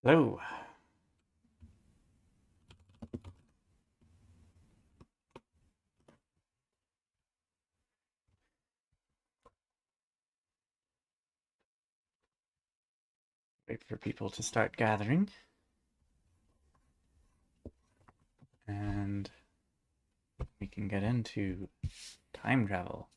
Hello. Wait for people to start gathering. And we can get into time travel.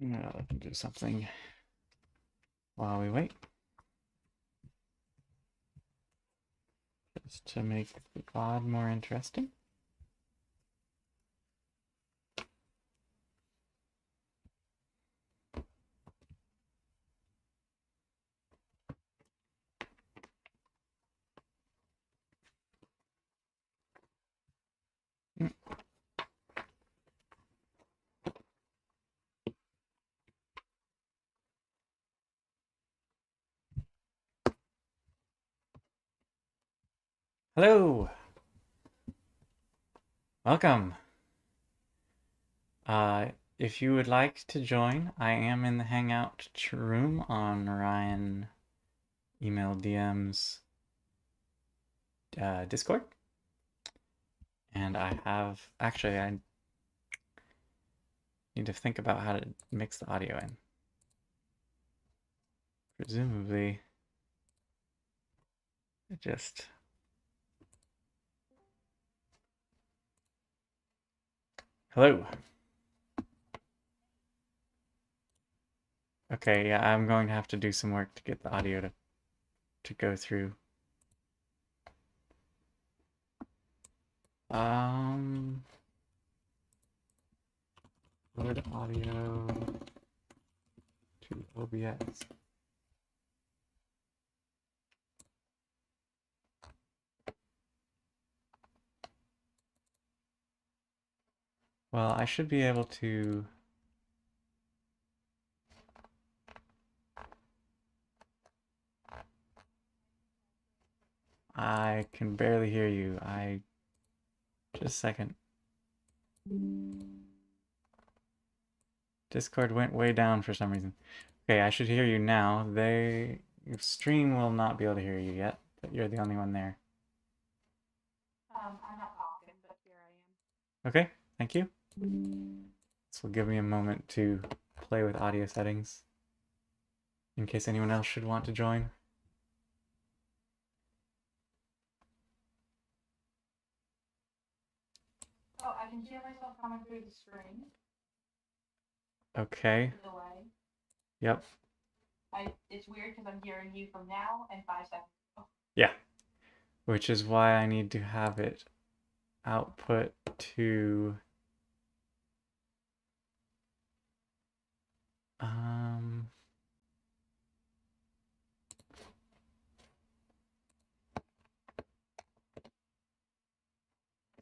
I can do something while we wait. Just to make the VOD more interesting. Hello. Welcome. If you would like to join, I am in the Hangout room on Ryan email DM's Discord. And I need to think about how to mix the audio in. Presumably, just hello. Okay, yeah, I'm going to have to do some work to get the audio to go through. Load audio to OBS. Well, I should be able to. I can barely hear you. Just a second. Discord went way down for some reason. Okay, I should hear you now. Your stream will not be able to hear you yet, but you're the only one there. I'm not talking, but here I am. Okay, thank you. This will give me a moment to play with audio settings in case anyone else should want to join. Oh, I can hear myself coming through the screen. Okay. Delay. Yep. It's weird because I'm hearing you from now and 5 seconds ago. Yeah. Which is why I need to have it output to is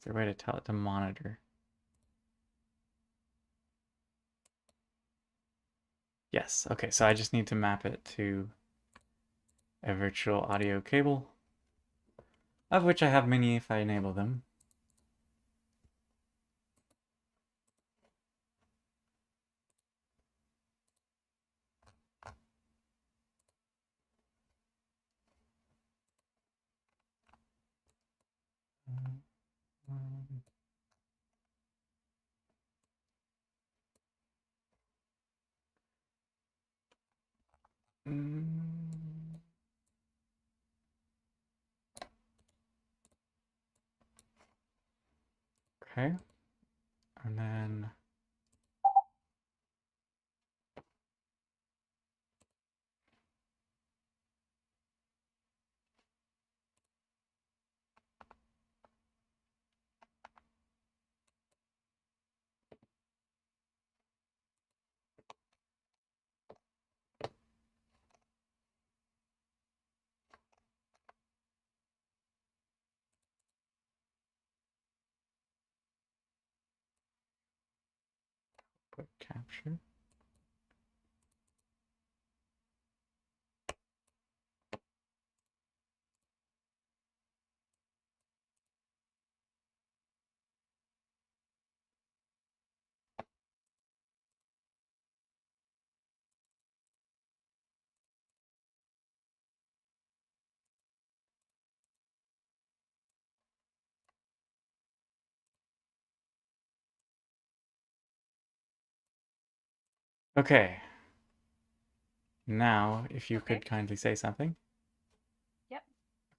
there a way to tell it to monitor? Yes, okay, so I just need to map it to a virtual audio cable, of which I have many if I enable them. Okay, and then quick capture. Okay. Now, if you Okay. could kindly say something. Yep.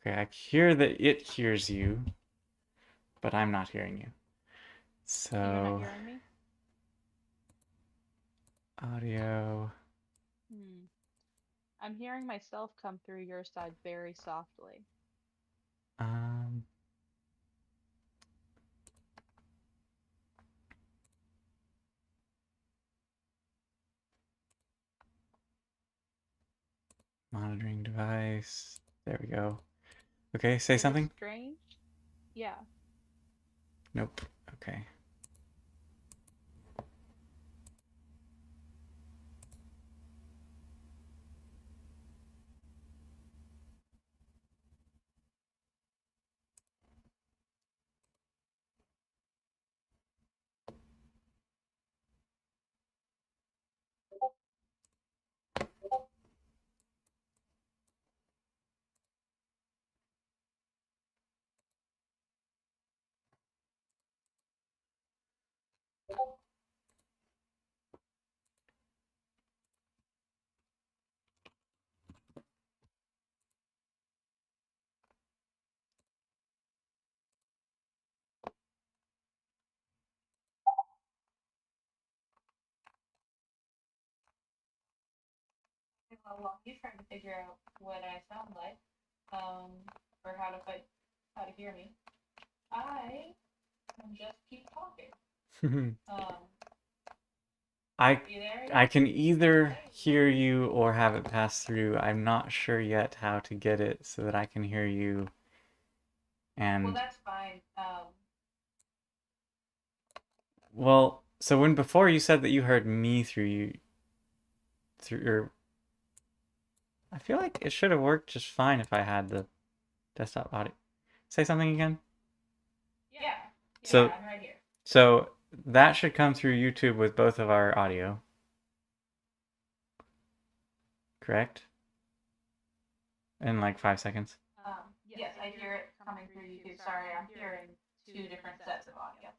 Okay, I hear that it hears you, but I'm not hearing you. You're not So, hearing me? audio. I'm hearing myself come through your side very softly. Um, monitoring device. There we go. Okay, say Is it something. strange? Yeah. Nope. Okay. While he's trying to figure out what I sound like, or how to hear me, I can just keep talking. I You there? I can either hear you or have it pass through. I'm not sure yet how to get it so that I can hear you. Well, And that's fine. well, so when before you said that you heard me through you through your I feel like it should have worked just fine if I had the desktop audio. Say something again. Yeah. So I'm right here. so that should come through YouTube with both of our audio. Correct? In like 5 seconds. Yes, I hear it coming through YouTube. Sorry, I'm hearing two different sets of audio.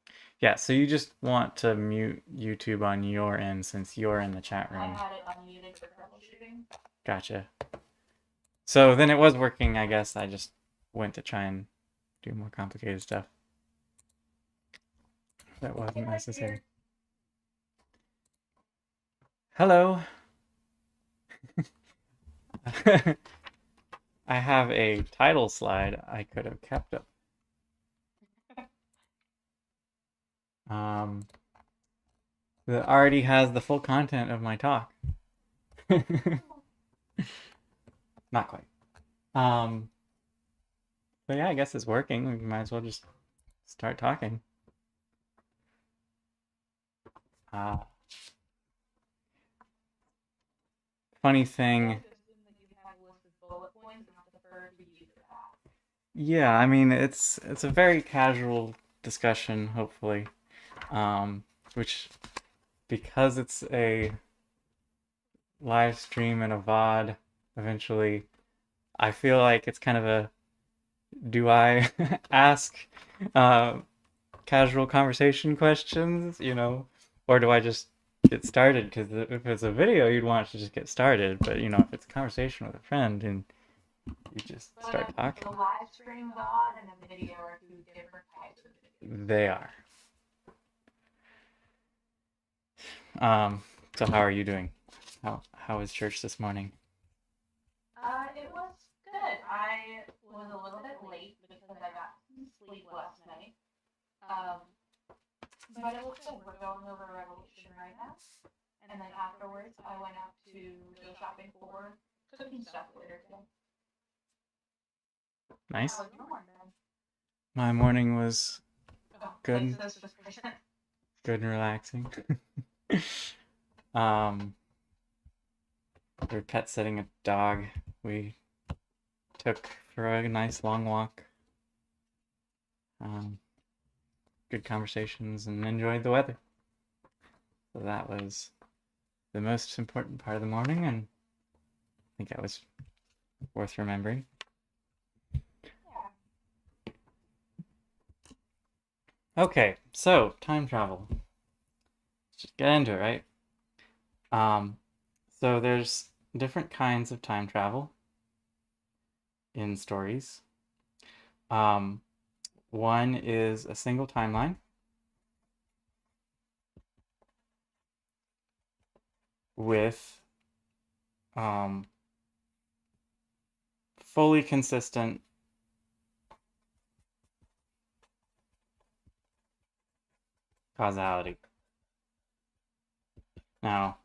Yeah, so you just want to mute YouTube on your end since you're in the chat I room. had it unmuted for troubleshooting. Gotcha. So then it was working, I guess. I just went to try and do more complicated stuff. That wasn't necessary. Hello. I have a title slide I could have kept up. That already has the full content of my talk. Not quite. But yeah, I guess it's working. We might as well just start talking. Funny thing. Yeah, I mean it's a very casual discussion, hopefully. Which because it's a live stream and a VOD eventually, I feel like it's kind of a do I ask casual conversation questions, or do I just get started? Because if it's a video, you'd want to just get started, but if it's a conversation with a friend and you just start talking. The live stream VOD and a video are two different types of videos. They are. So how are you doing? How was church this morning? It was good. I was a little bit late because I got some sleep last night. But it was good. We're going over Revelation right now. And then afterwards, I went out to go shopping for cooking stuff later today. Nice. How was your morning, Ben? My morning was Oh, good. that's just present. Good and relaxing. um, we were pet sitting a dog we took for a nice long walk. Um, Good conversations and enjoyed the weather. So that was the most important part of the morning, and I think that was worth remembering. Yeah. Okay, so time travel. Let's just get into it, right? So there's different kinds of time travel in stories. Um, One is a single timeline with um, fully consistent causality. Now,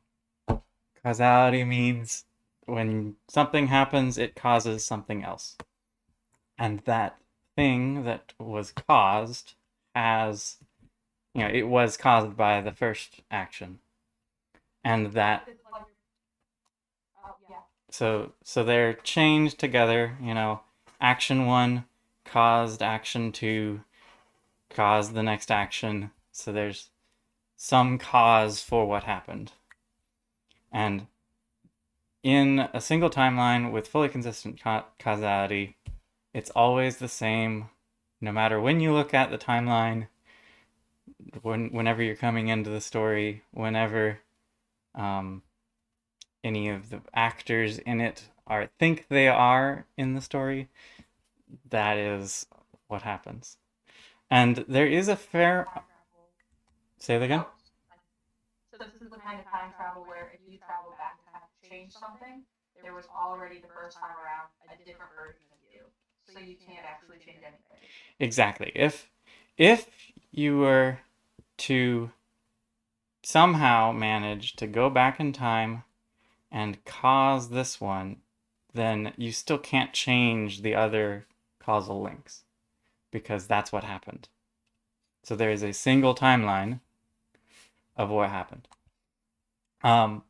causality means when something happens, it causes something else. And that thing that was caused has, it was caused by the first action. And that, It's like, yeah. so they're chained together, action one caused action two, caused the next action. So there's some cause for what happened. And in a single timeline with fully consistent causality, it's always the same no matter when you look at the timeline, whenever you're coming into the story, whenever any of the actors in it think they are in the story, that is what happens. And there is a fair... Say that again? So this is the kind of time travel where if you travel back in time to change something, there was already the first time around a different version of you. So you can't actually change anything. Exactly. If you were to somehow manage to go back in time and cause this one, then you still can't change the other causal links because that's what happened. So there is a single timeline of what happened. I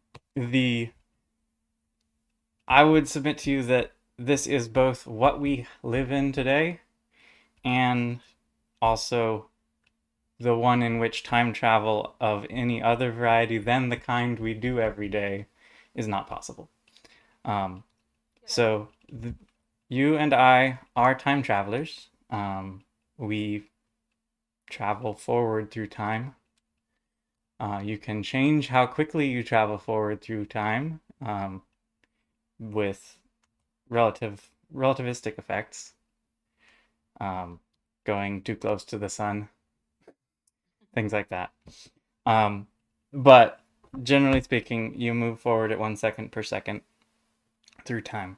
would submit to you that this is both what we live in today and also the one in which time travel of any other variety than the kind we do every day is not possible. So you and I are time travelers. We travel forward through time. You can change how quickly you travel forward through time with relativistic effects. Going too close to the sun, things like that. But generally speaking, you move forward at 1 second per second through time.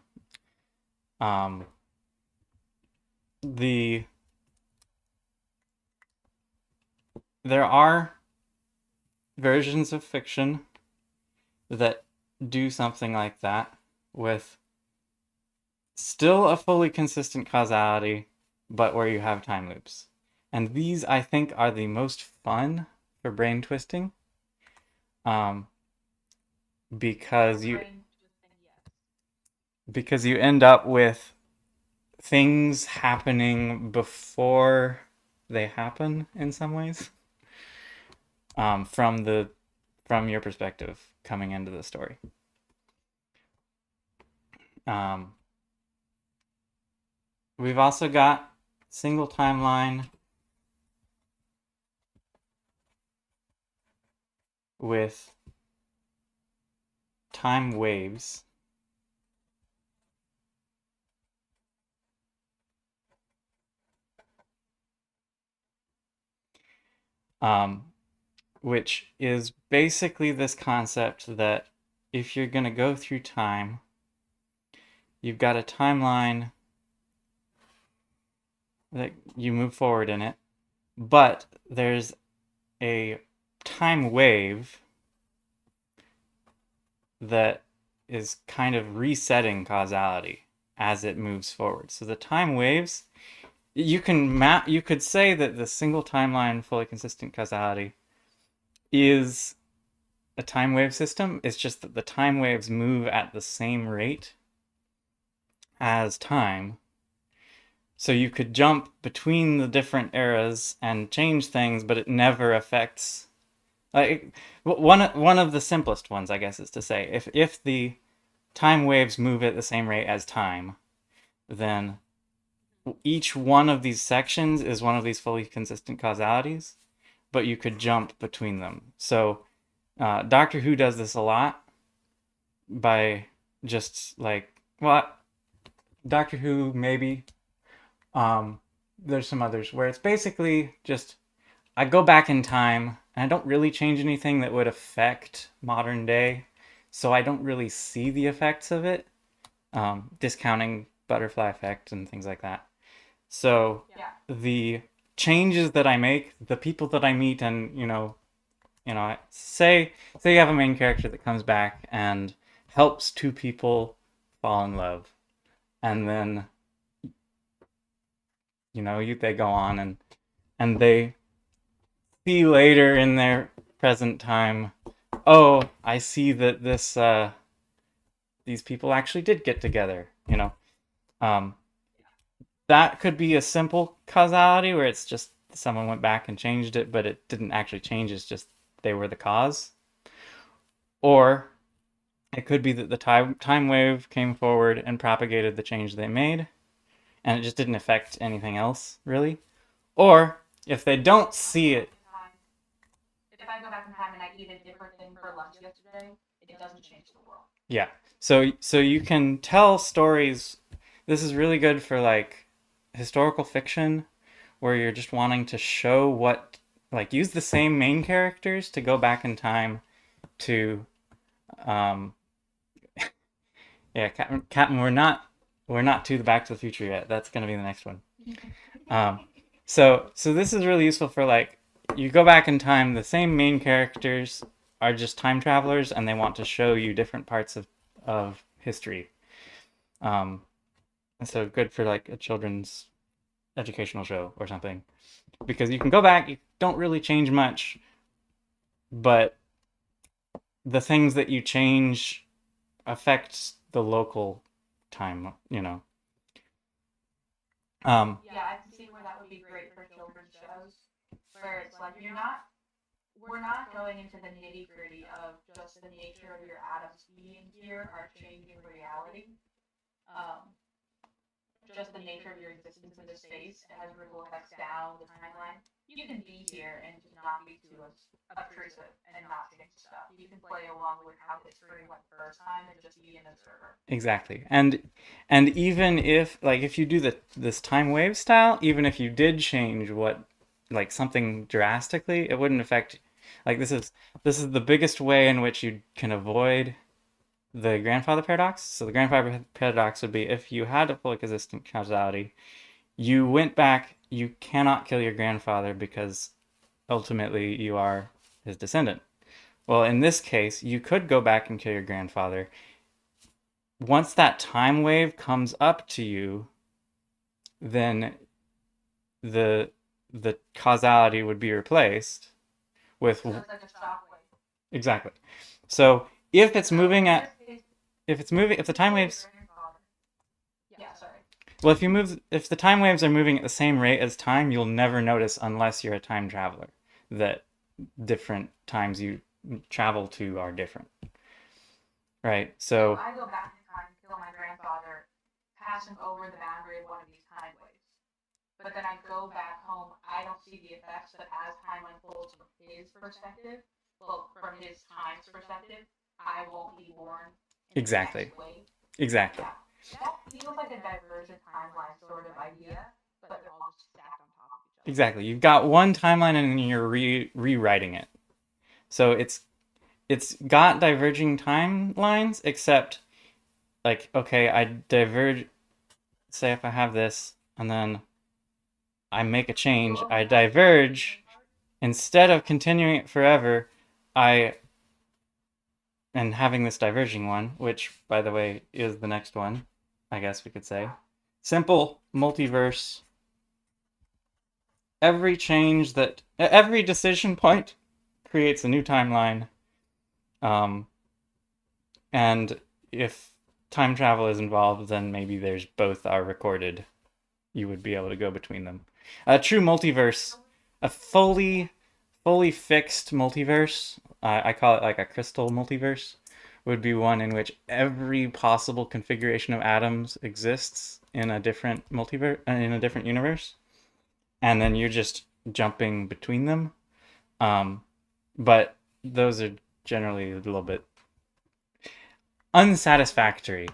There are versions of fiction that do something like that with still a fully consistent causality, but where you have time loops. And these, I think, are the most fun for brain twisting. Because you end up with things happening before they happen in some ways. From your perspective coming into the story. We've also got single timeline with time waves. Which is basically this concept that if you're going to go through time, you've got a timeline that you move forward in it, but there's a time wave that is kind of resetting causality as it moves forward. So the time waves, you could say that the single timeline fully consistent causality is a time wave system. It's just that the time waves move at the same rate as time. So you could jump between the different eras and change things, but it never affects. Like one of the simplest ones, I guess, is to say if the time waves move at the same rate as time, then each one of these sections is one of these fully consistent causalities, but you could jump between them. So Doctor Who does this a lot by just like, well, Doctor Who maybe. There's some others where it's basically just I go back in time and I don't really change anything that would affect modern day, so I don't really see the effects of it, discounting butterfly effect and things like that. So Yeah. the changes that I make, the people that I meet, and say you have a main character that comes back and helps two people fall in love, and then they go on and they see later in their present time, oh, I see that these people actually did get together. That could be a simple causality where it's just someone went back and changed it, but it didn't actually change. It's just they were the cause. Or it could be that the time wave came forward and propagated the change they made, and it just didn't affect anything else, really. Or if they don't see it. If I go back in time and I eat a different thing for lunch yesterday, it doesn't change the world. Yeah. So you can tell stories. This is really good for like historical fiction where you're just wanting to show use the same main characters to go back in time to yeah, Captain, we're not to the Back to the Future yet. That's going to be the next one. So this is really useful for like you go back in time, the same main characters are just time travelers and they want to show you different parts of history. So good for like a children's educational show or something, because you can go back, you don't really change much, but the things that you change affect the local time, Yeah, I can see where that would be great for children's shows, where it's like we're not going into the nitty gritty of just the nature of your atoms being here are changing reality. Just the nature of your existence in this space has ripple effects down the timeline. You can be here and just not be too obtrusive and not change stuff. You can play along with how history went first time and just be an observer. Exactly. And even if you do this time wave style, even if you did change something drastically, it wouldn't affect. Like this is the biggest way in which you can avoid the grandfather paradox. So the grandfather paradox would be if you had a fully consistent causality, you went back, you cannot kill your grandfather because ultimately you are his descendant. Well, in this case, you could go back and kill your grandfather. Once that time wave comes up to you, then the causality would be replaced with. So it's like a shock wave. Exactly. So if it's moving at if the time waves. Yeah, sorry. Well, if the time waves are moving at the same rate as time, you'll never notice unless you're a time traveler that different times you travel to are different. Right? So I go back in time, kill my grandfather, pass him over the boundary of one of these time waves. But then I go back home, I don't see the effects, but as time unfolds from his perspective, from his time's perspective, I won't be born in exactly. the next wave. Exactly. Yeah. That feels like a divergent timeline sort of idea, but they're all just stacked on top of each other. Exactly. You've got one timeline and you're rewriting it. So it's got diverging timelines, except like, okay, I diverge. Say if I have this and then I make a change, I diverge. Instead of continuing it forever, and having this diverging one, which, by the way, is the next one, I guess we could say. Simple multiverse. Every decision point creates a new timeline, And if time travel is involved, then maybe there's both are recorded. You would be able to go between them. A true multiverse, a fully fixed multiverse, I call it like a crystal multiverse, would be one in which every possible configuration of atoms exists in a different multiverse, in a different universe, and then you're just jumping between them. Um, but those are generally a little bit unsatisfactory.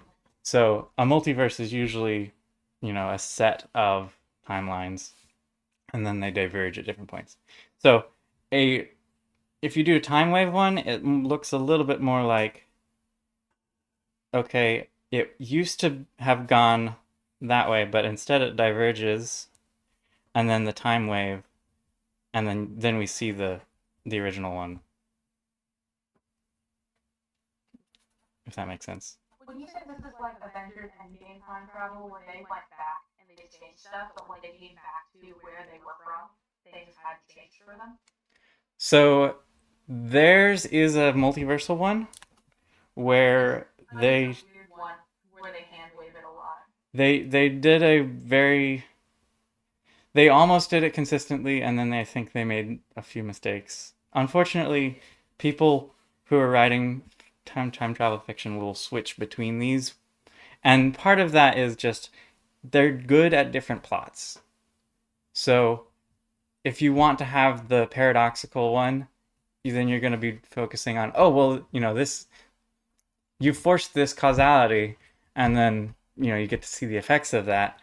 So a multiverse is usually, a set of timelines, and then they diverge at different points. So a if you do a time wave one, it looks a little bit more like, okay, it used to have gone that way, but instead it diverges, and then the time wave, and then we see the original one, if that makes sense. When you said this is like Avengers Endgame time travel, where they went back and they changed stuff, but when they came back to where they were from, things had changed for them. So theirs is a multiversal one where they a weird one where they hand wave it a lot. they did a very they almost did it consistently, and then I think they made a few mistakes. Unfortunately, people who are writing time travel fiction will switch between these, and part of that is just they're good at different plots. So if you want to have the paradoxical one, then you're going to be focusing on, oh well, this you forced this causality, and then you get to see the effects of that.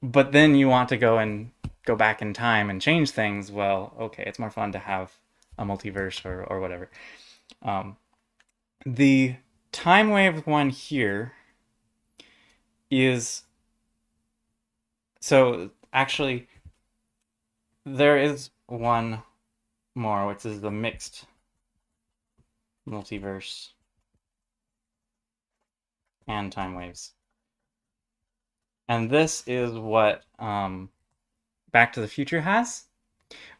But then you want to go back in time and change things. Well, okay, it's more fun to have a multiverse or whatever. The time wave one here is, so actually there is one more, which is the mixed multiverse and time waves. And this is what Back to the Future has.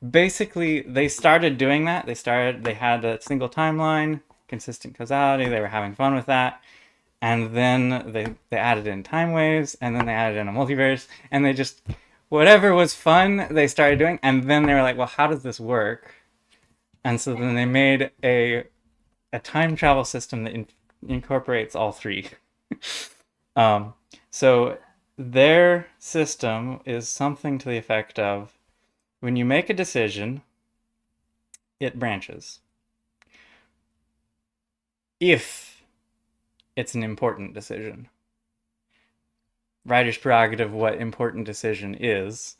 Basically, they started doing that. They had a single timeline, consistent causality. They were having fun with that. And then they added in time waves, and then they added in a multiverse, and they just, whatever was fun, they started doing. And then they were like, well, how does this work? And so then they made a time travel system that incorporates all three. So their system is something to the effect of, when you make a decision, it branches. If it's an important decision. Writer's prerogative what important decision is.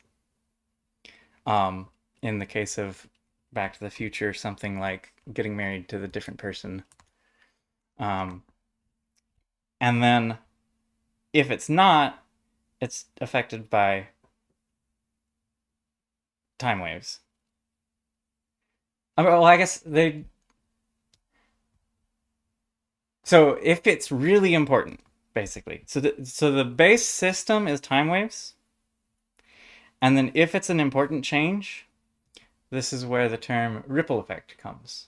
In the case of Back to the Future, something like getting married to the different person. And then if it's not, it's affected by time waves. Well, I guess so if it's really important, basically. So the base system is time waves. And then if it's an important change, this is where the term ripple effect comes.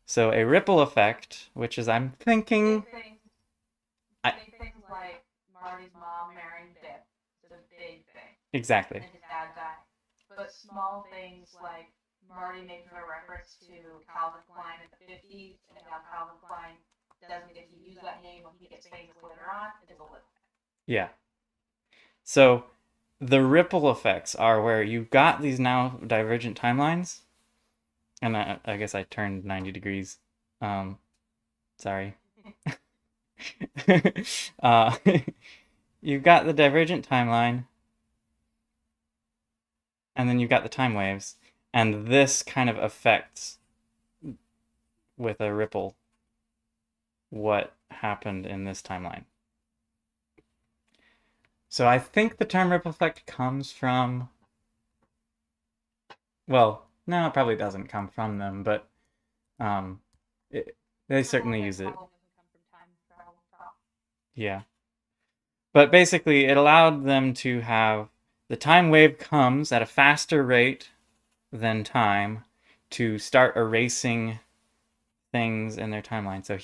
So a ripple effect, which is, I'm thinking... Big things like Marty's mom marrying Biff is a big thing. Exactly. And his dad dying. But small things like Marty making a reference to Calvin Klein in the 50s, and now Calvin Klein doesn't get to use that name when he gets famous later on, is a little. Yeah. So the ripple effects are where you've got these now divergent timelines. And I guess I turned 90 degrees. Sorry. You've got the divergent timeline, and then you've got the time waves, and this kind of affects, with a ripple, what happened in this timeline. So I think the term ripple effect comes from, well, no, it probably doesn't come from them, but they certainly use it. Yeah. But basically, it allowed them to have the time wave comes at a faster rate than time to start erasing things in their timeline. So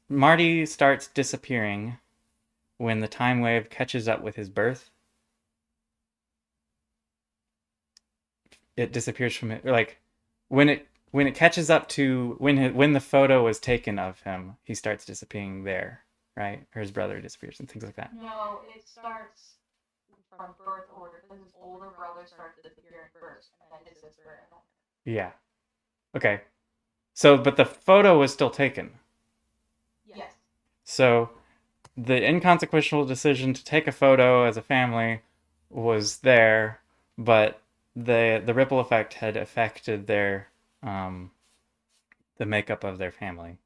Marty starts disappearing when the time wave catches up with his birth. It disappears from it, like when it catches up to when the photo was taken of him, he starts disappearing there, right? Or his brother disappears and things like that. No, it starts from birth order because his older brother starts disappearing first, and then his sister, and then. Yeah. Okay. So, but the photo was still taken. Yes. So, the inconsequential decision to take a photo as a family was there, but the ripple effect had affected their the makeup of their family.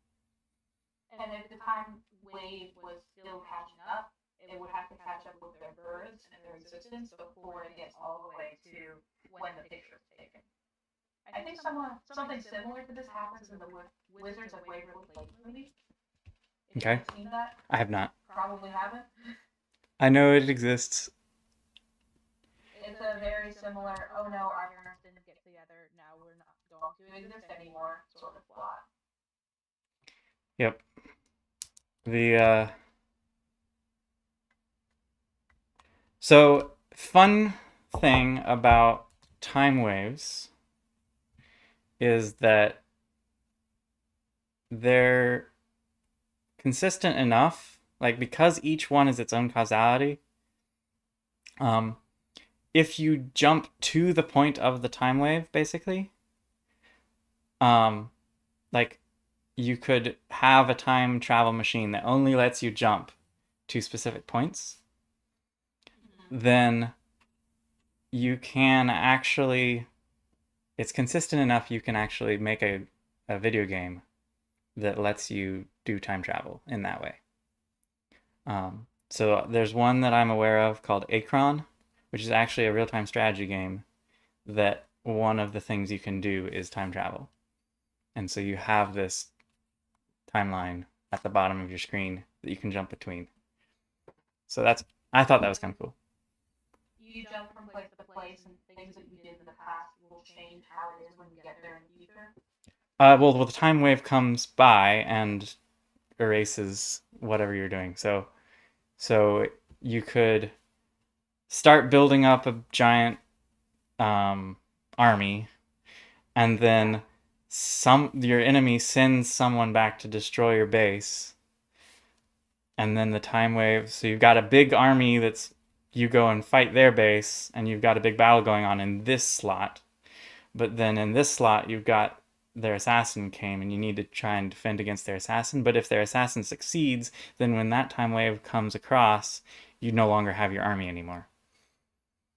And if the time wave was still catching up, it would have to catch up with their births and their existence before it gets all the way to when the picture is taken. I think something similar to this happens in the Wizards of Waverly Place movie. If Okay. you've seen that, I have not. probably haven't. I know it exists. It's a very similar, oh no, our parents didn't get together, now we're not going to exist anymore sort of plot. Yep. The so fun thing about time waves is that they're consistent enough, like because each one is its own causality. If you jump to the point of the time wave, basically, like you could have a time travel machine that only lets you jump to specific points, then you can actually, it's consistent enough, you can actually make a video game that lets you do time travel in that way. So there's one that I'm aware of called Acron, which is actually a real-time strategy game that one of the things you can do is time travel. And so you have this timeline at the bottom of your screen that you can jump between. So I thought that was kind of cool. You jump from place to place, and things that you did in the past will change how it is when you get there in the future. Well, the time wave comes by and erases whatever you're doing. So you could start building up a giant army, and then your enemy sends someone back to destroy your base, and then the time wave. So you've got a big army that's you go and fight their base, and you've got a big battle going on in this slot. But then in this slot, you've got their assassin came, and you need to try and defend against their assassin. But if their assassin succeeds, then when that time wave comes across, you no longer have your army anymore.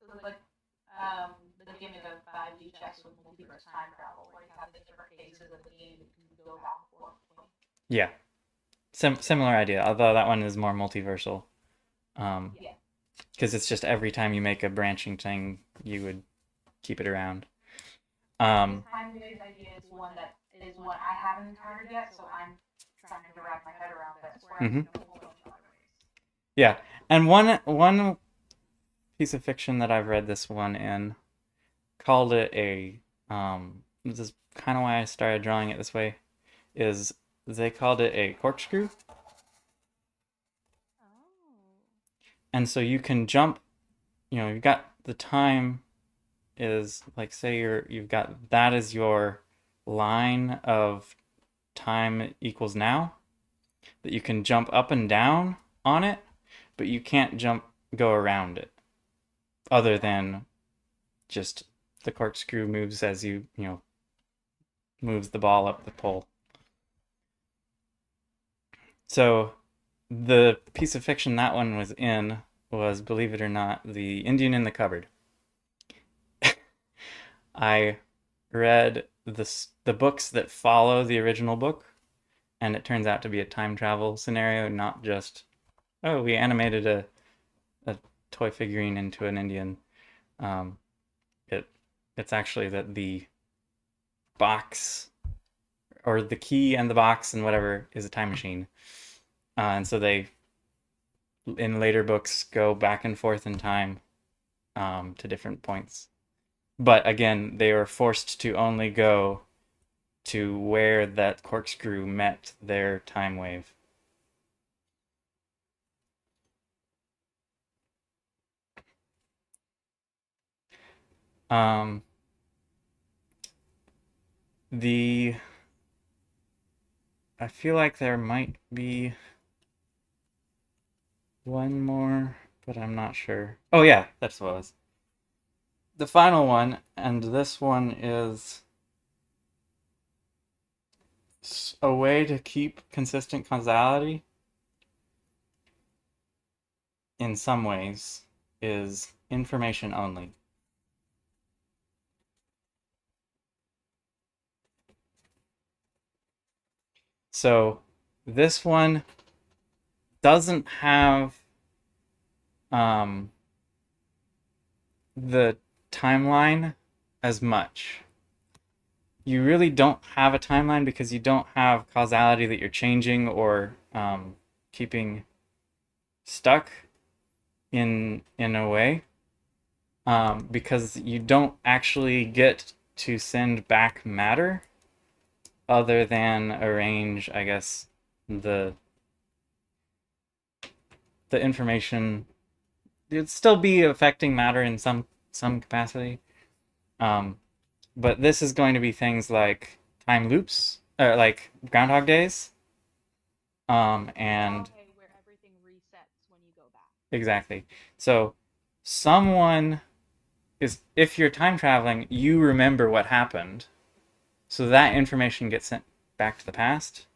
So like the gimmick of 5D chess with multiverse time travel, where you have the different phases of the game that you can go back and forth between. Yeah. Similar idea, although that one is more multiversal. Yeah. Because it's just every time you make a branching thing, you would keep it around. This time wave idea is one I haven't encountered yet, so I'm trying to wrap my head around this. Where Mhm. I know a whole bunch of other ways. Yeah, and one piece of fiction that I've read this one in called it a this is kind of why I started drawing it this way, is they called it a corkscrew. And so you can jump, you've got the time is like, say you've got that is your line of time equals now, that you can jump up and down on it, but you can't go around it, other than just the corkscrew moves as you moves the ball up the pole. So the piece of fiction that one was in was, believe it or not, The Indian in the Cupboard. I read the books that follow the original book, and it turns out to be a time travel scenario, not just, oh, we animated a toy figurine into an Indian. It's actually that the box, or the key and the box and whatever, is a time machine. And so they, in later books, go back and forth in time to different points. But again, they were forced to only go to where that corkscrew met their time wave. Um, I feel like there might be one more, but I'm not sure. Oh yeah, that's what it was. The final one, and this one is a way to keep consistent causality in some ways is information only. So this one doesn't have um, the timeline as much. You really don't have a timeline because you don't have causality that you're changing or keeping stuck in a way, because you don't actually get to send back matter other than arrange, I guess, the information. It'd still be affecting matter in some capacity, um, but this is going to be things like time loops, or like Groundhog Days, and Okay, where everything resets when you go back. exactly. So someone is, if you're time traveling, you remember what happened, so that information gets sent back to the past.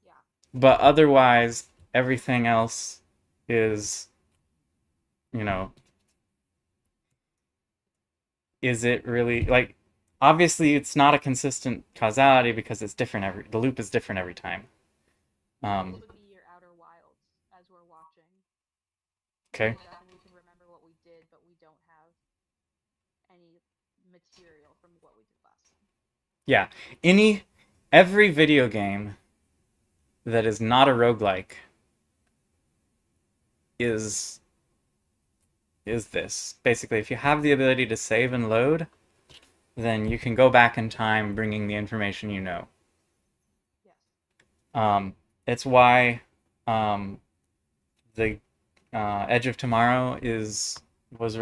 Yeah. But otherwise, everything else is, you know, is it really like, obviously it's not a consistent causality because it's different the loop is different every time. This would be your outer wilds as we're watching. Okay. We can remember what we did, but we don't have any material from what we did last time. Yeah. Every video game that is not a roguelike is this. Basically, if you have the ability to save and load, then you can go back in time bringing the information you know. Yes. It's why the Edge of Tomorrow was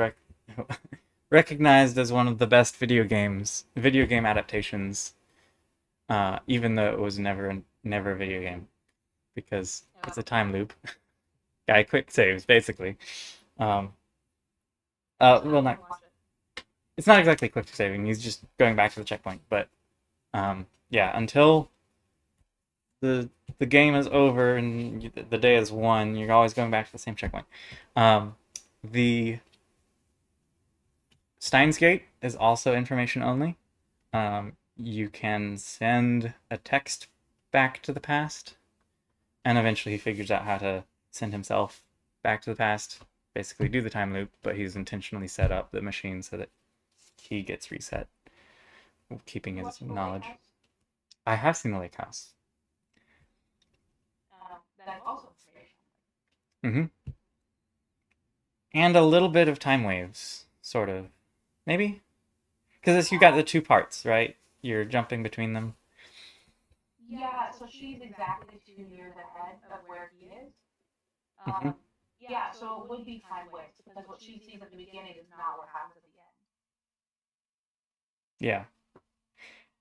recognized as one of the best video game adaptations, even though it was never a video game, because it's a time loop. Guy quick saves basically. Um, well, not, it's not exactly quick saving. He's just going back to the checkpoint, but yeah, until the game is over and the day is won, you're always going back to the same checkpoint. The Steins Gate is also information only. You can send a text back to the past, and eventually he figures out how to send himself back to the past, basically do the time loop, but he's intentionally set up the machine so that he gets reset, keeping his knowledge. I have seen the Lake House. That's also information. Mm-hmm. And a little bit of time waves, sort of. Maybe? Because you got the two parts, right? You're jumping between them. Yeah, so she's exactly 2 years ahead of where he is. Yeah, so it would be time waves because what she sees at the beginning is not what happens at the end. Yeah.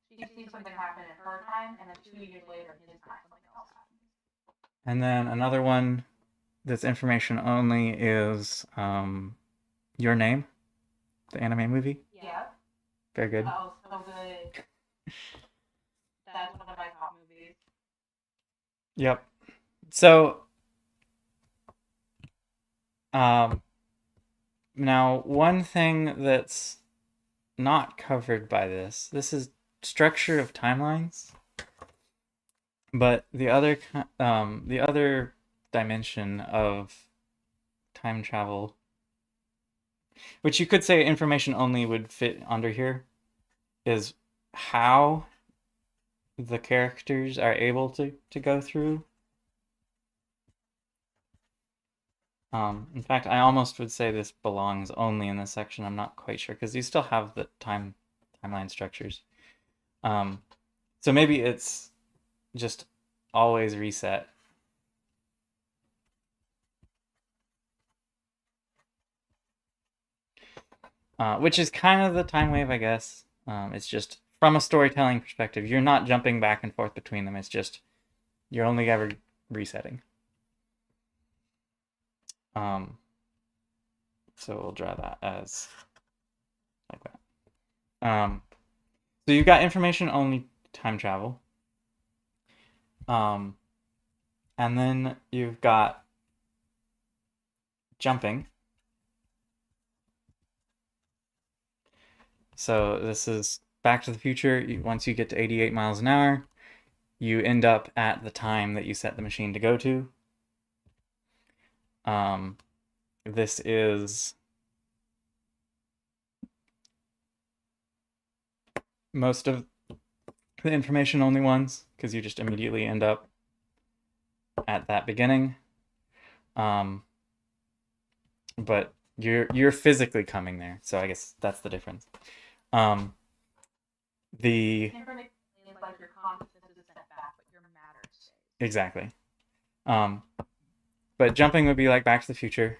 She sees something happen in her time, and then 2 years later, in his time, something else happens. And then another one that's information only is Your Name, the anime movie. Yeah. Very good. Oh, so good. That's one of my top movies. Yep. So, now one thing that's not covered by this is structure of timelines. But the other dimension of time travel, which you could say information only would fit under here, is how the characters are able to go through. In fact, I almost would say this belongs only in this section. I'm not quite sure because you still have the timeline structures. So maybe it's just always reset. Which is kind of the time wave, I guess. It's just from a storytelling perspective, you're not jumping back and forth between them. It's just you're only ever resetting. So we'll draw that as like that. So you've got information only time travel. And then you've got jumping. So this is Back to the Future. Once you get to 88 miles an hour, you end up at the time that you set the machine to go to. This is most of the information only ones because you just immediately end up at that beginning. But you're physically coming there, so I guess that's the difference. The Information is like your consciousness is sent back, but your matter stays. exactly. But jumping would be like Back to the Future,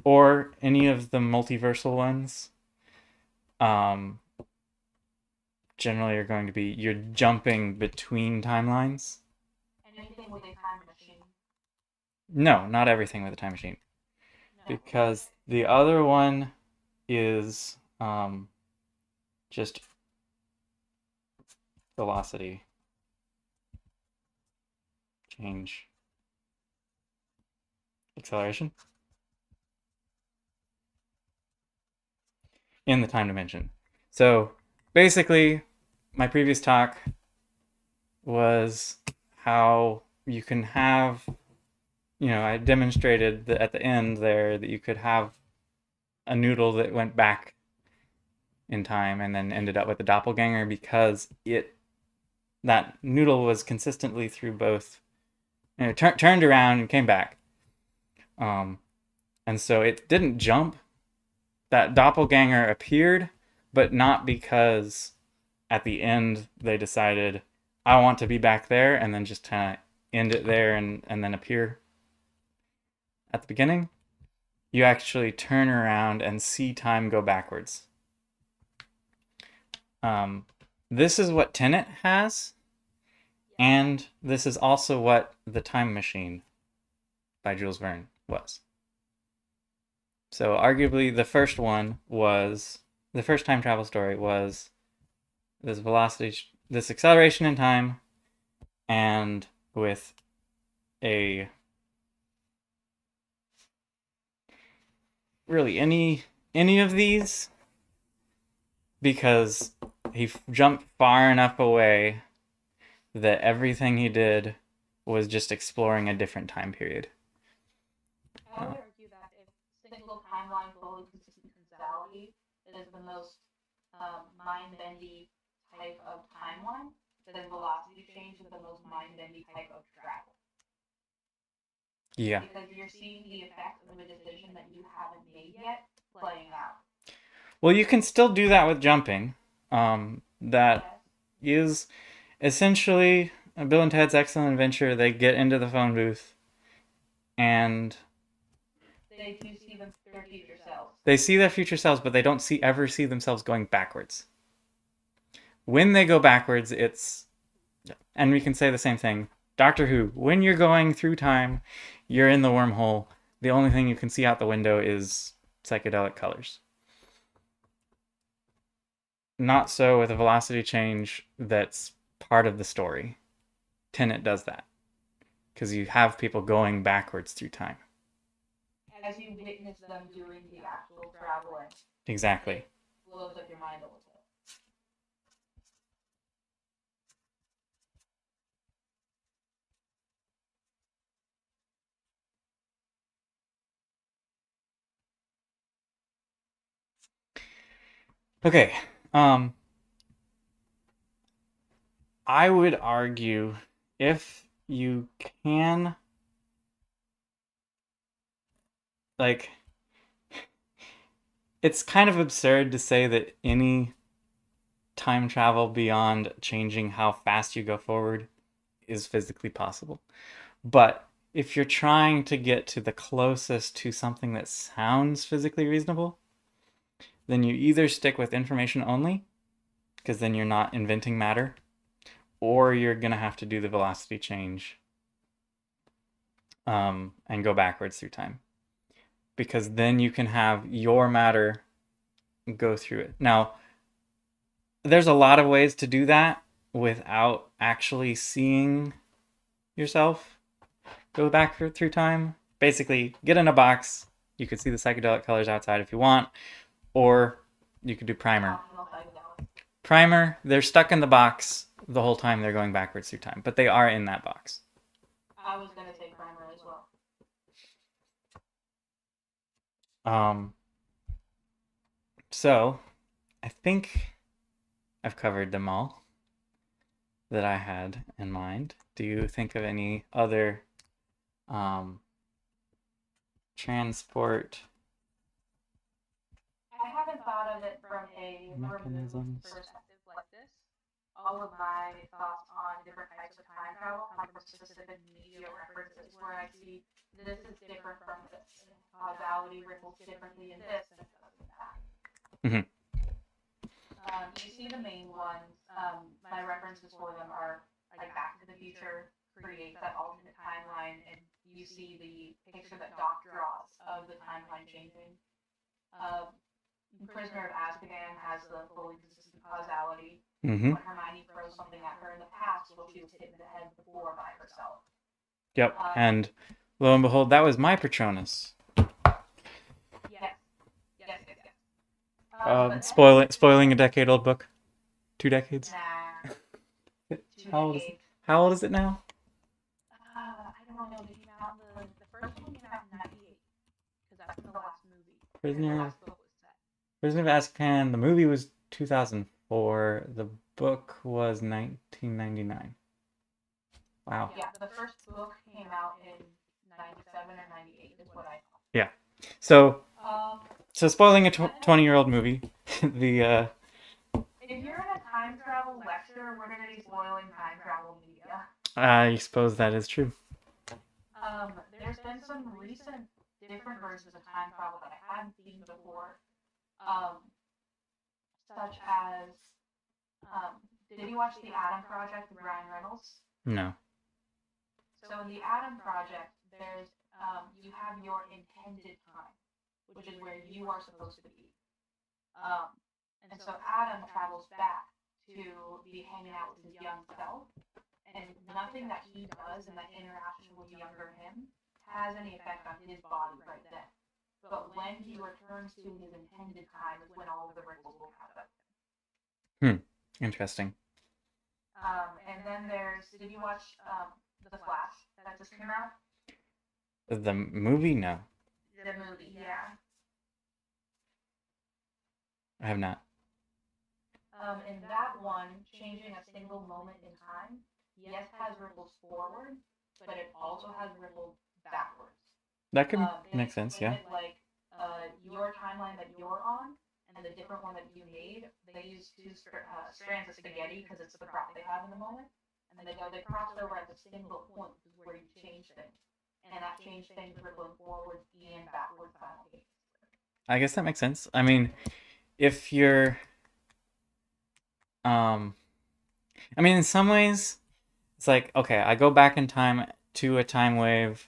or any of the multiversal ones. Generally are going to be you're jumping between timelines. Anything with a time machine. No, not everything with a time machine. No. Because the other one is just velocity change acceleration in the time dimension. So basically, my previous talk was how you can have, I demonstrated that at the end there that you could have a noodle that went back in time and then ended up with a doppelganger because that noodle was consistently through both, turned around and came back. And so it didn't jump. That doppelganger appeared, but not because at the end they decided, I want to be back there, and then just kind of end it there and then appear at the beginning. You actually turn around and see time go backwards. This is what Tenet has, and this is also what The Time Machine by Jules Verne was. So arguably the first time travel story was this velocity, this acceleration in time, and with really any of these, because he jumped far enough away that everything he did was just exploring a different time period. I would argue that if single timeline fully consistent causality is the most mind-bendy type of timeline, then velocity change is the most mind-bendy type of travel. Yeah. Because you're seeing the effects of a decision that you haven't made yet playing out. Well, you can still do that with jumping. That is essentially Bill and Ted's Excellent Adventure. They get into the phone booth and they do see their future selves. They see their future selves, but they don't ever see themselves going backwards. When they go backwards, and we can say the same thing. Doctor Who, when you're going through time, you're in the wormhole. The only thing you can see out the window is psychedelic colors. Not so with a velocity change that's part of the story. Tenet does that. Because you have people going backwards through time. As you witness them doing the actual traveling. Exactly. It blows up your mind a little bit. Okay. I would argue if you can, like, it's kind of absurd to say that any time travel beyond changing how fast you go forward is physically possible. But if you're trying to get to the closest to something that sounds physically reasonable, then you either stick with information only, because then you're not inventing matter, or you're going to have to do the velocity change and go backwards through time. Because then you can have your matter go through it. Now, there's a lot of ways to do that without actually seeing yourself go back through time. Basically, get in a box. You could see the psychedelic colors outside if you want, or you could do primer. Primer, they're stuck in the box the whole time they're going backwards through time, but they are in that box. I was gonna say primer as well. So I think I've covered them all that I had in mind. Do you think of any other transport I haven't thought of it from a removed mechanisms? perspective like this. All of my thoughts on different types of time travel come from specific media references where I see this is different from this, and causality ripples differently in this than it does in that. Mm-hmm. You see the main ones. My references for them are like Back to the Future creates that alternate timeline, and you see the picture that Doc draws of the timeline changing. Prisoner of Azkaban has the fully consistent causality. Mm-hmm. When Hermione throws something at her in the past, well, she was hit in the head before by herself. Yep. And lo and behold, that was my Patronus. Yes. Spoiling a decade-old book. 2 decades. Nah. How old is it now? I don't know. They came out the first one came out in '98 because that's when the last movie. Prisoner The last book was set. Prisoner of Azkaban. The movie was 2004. The book was 1999. Wow. Yeah, the first book came out in '97 or '98 is what I thought. Yeah. So spoiling a 20-year-old movie. The If you're in a time travel lecture, we're gonna be spoiling time travel media. I suppose that is true. There's been some recent different versions of time travel that I hadn't seen before. Such as, did you watch the Adam Project with Ryan Reynolds? No. So in the Adam Project, there's you have your intended time, which is where you are supposed to be. And so Adam travels back to be hanging out with his young self, and nothing that he does in that interaction with younger him has any effect on his body right then. But when he returns to his intended time is when all of the ripples will happen. Interesting. And then did you watch The Flash that just came out? The movie? No. The movie, yeah. I have not. In that one, changing a single moment in time, yes, has ripples forward, but it also has ripples backwards. That could make sense, yeah. Like your timeline that you're on and the different one that you made, they use two strands of spaghetti because it's the prop they have in the moment, and they cross over at the single point where you change things, and that change things rippling forwards and backwards simultaneously. I guess that makes sense. I mean, if you're I mean, in some ways, it's like, okay, I go back in time to a time wave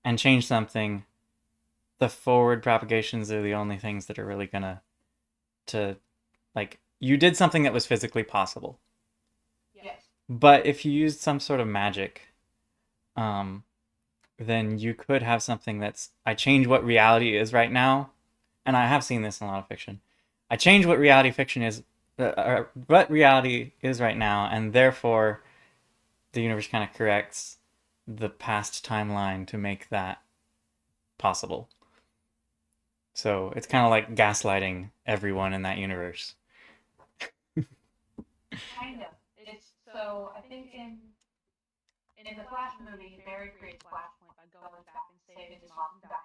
and change something. The forward propagations are the only things that are really gonna like, you did something that was physically possible. Yes. But if you used some sort of magic, then you could have something that's, I change what reality is right now, and I have seen this in a lot of fiction. I change what reality fiction is, what reality is right now, and therefore the universe kind of corrects the past timeline to make that possible. So it's kind of like gaslighting everyone in that universe. Kind of. It's so I think in the Flash movie, Barry creates Flashpoint by going back and saving his mom from dying.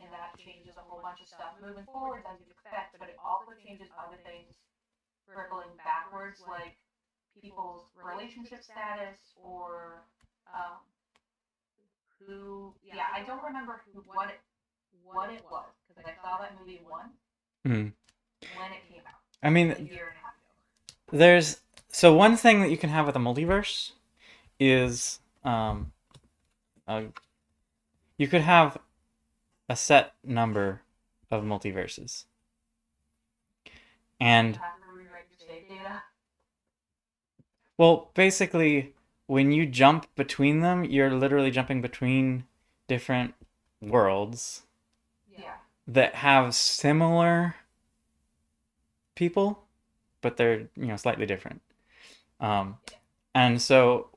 And that changes a whole bunch of stuff moving forward as you'd expect, but it also changes other things circling backwards, like people's relationship status or um, who. Yeah, I don't remember what it was because I saw that movie once Hmm. when it came out I a mean, year and a half ago. there's so one thing that you can have with a multiverse is uh, you could have a set number of multiverses, and You have to rewrite your save data. well, basically, when you jump between them, you're literally jumping between different worlds Yeah. that have similar people, but they're slightly different. Um, and so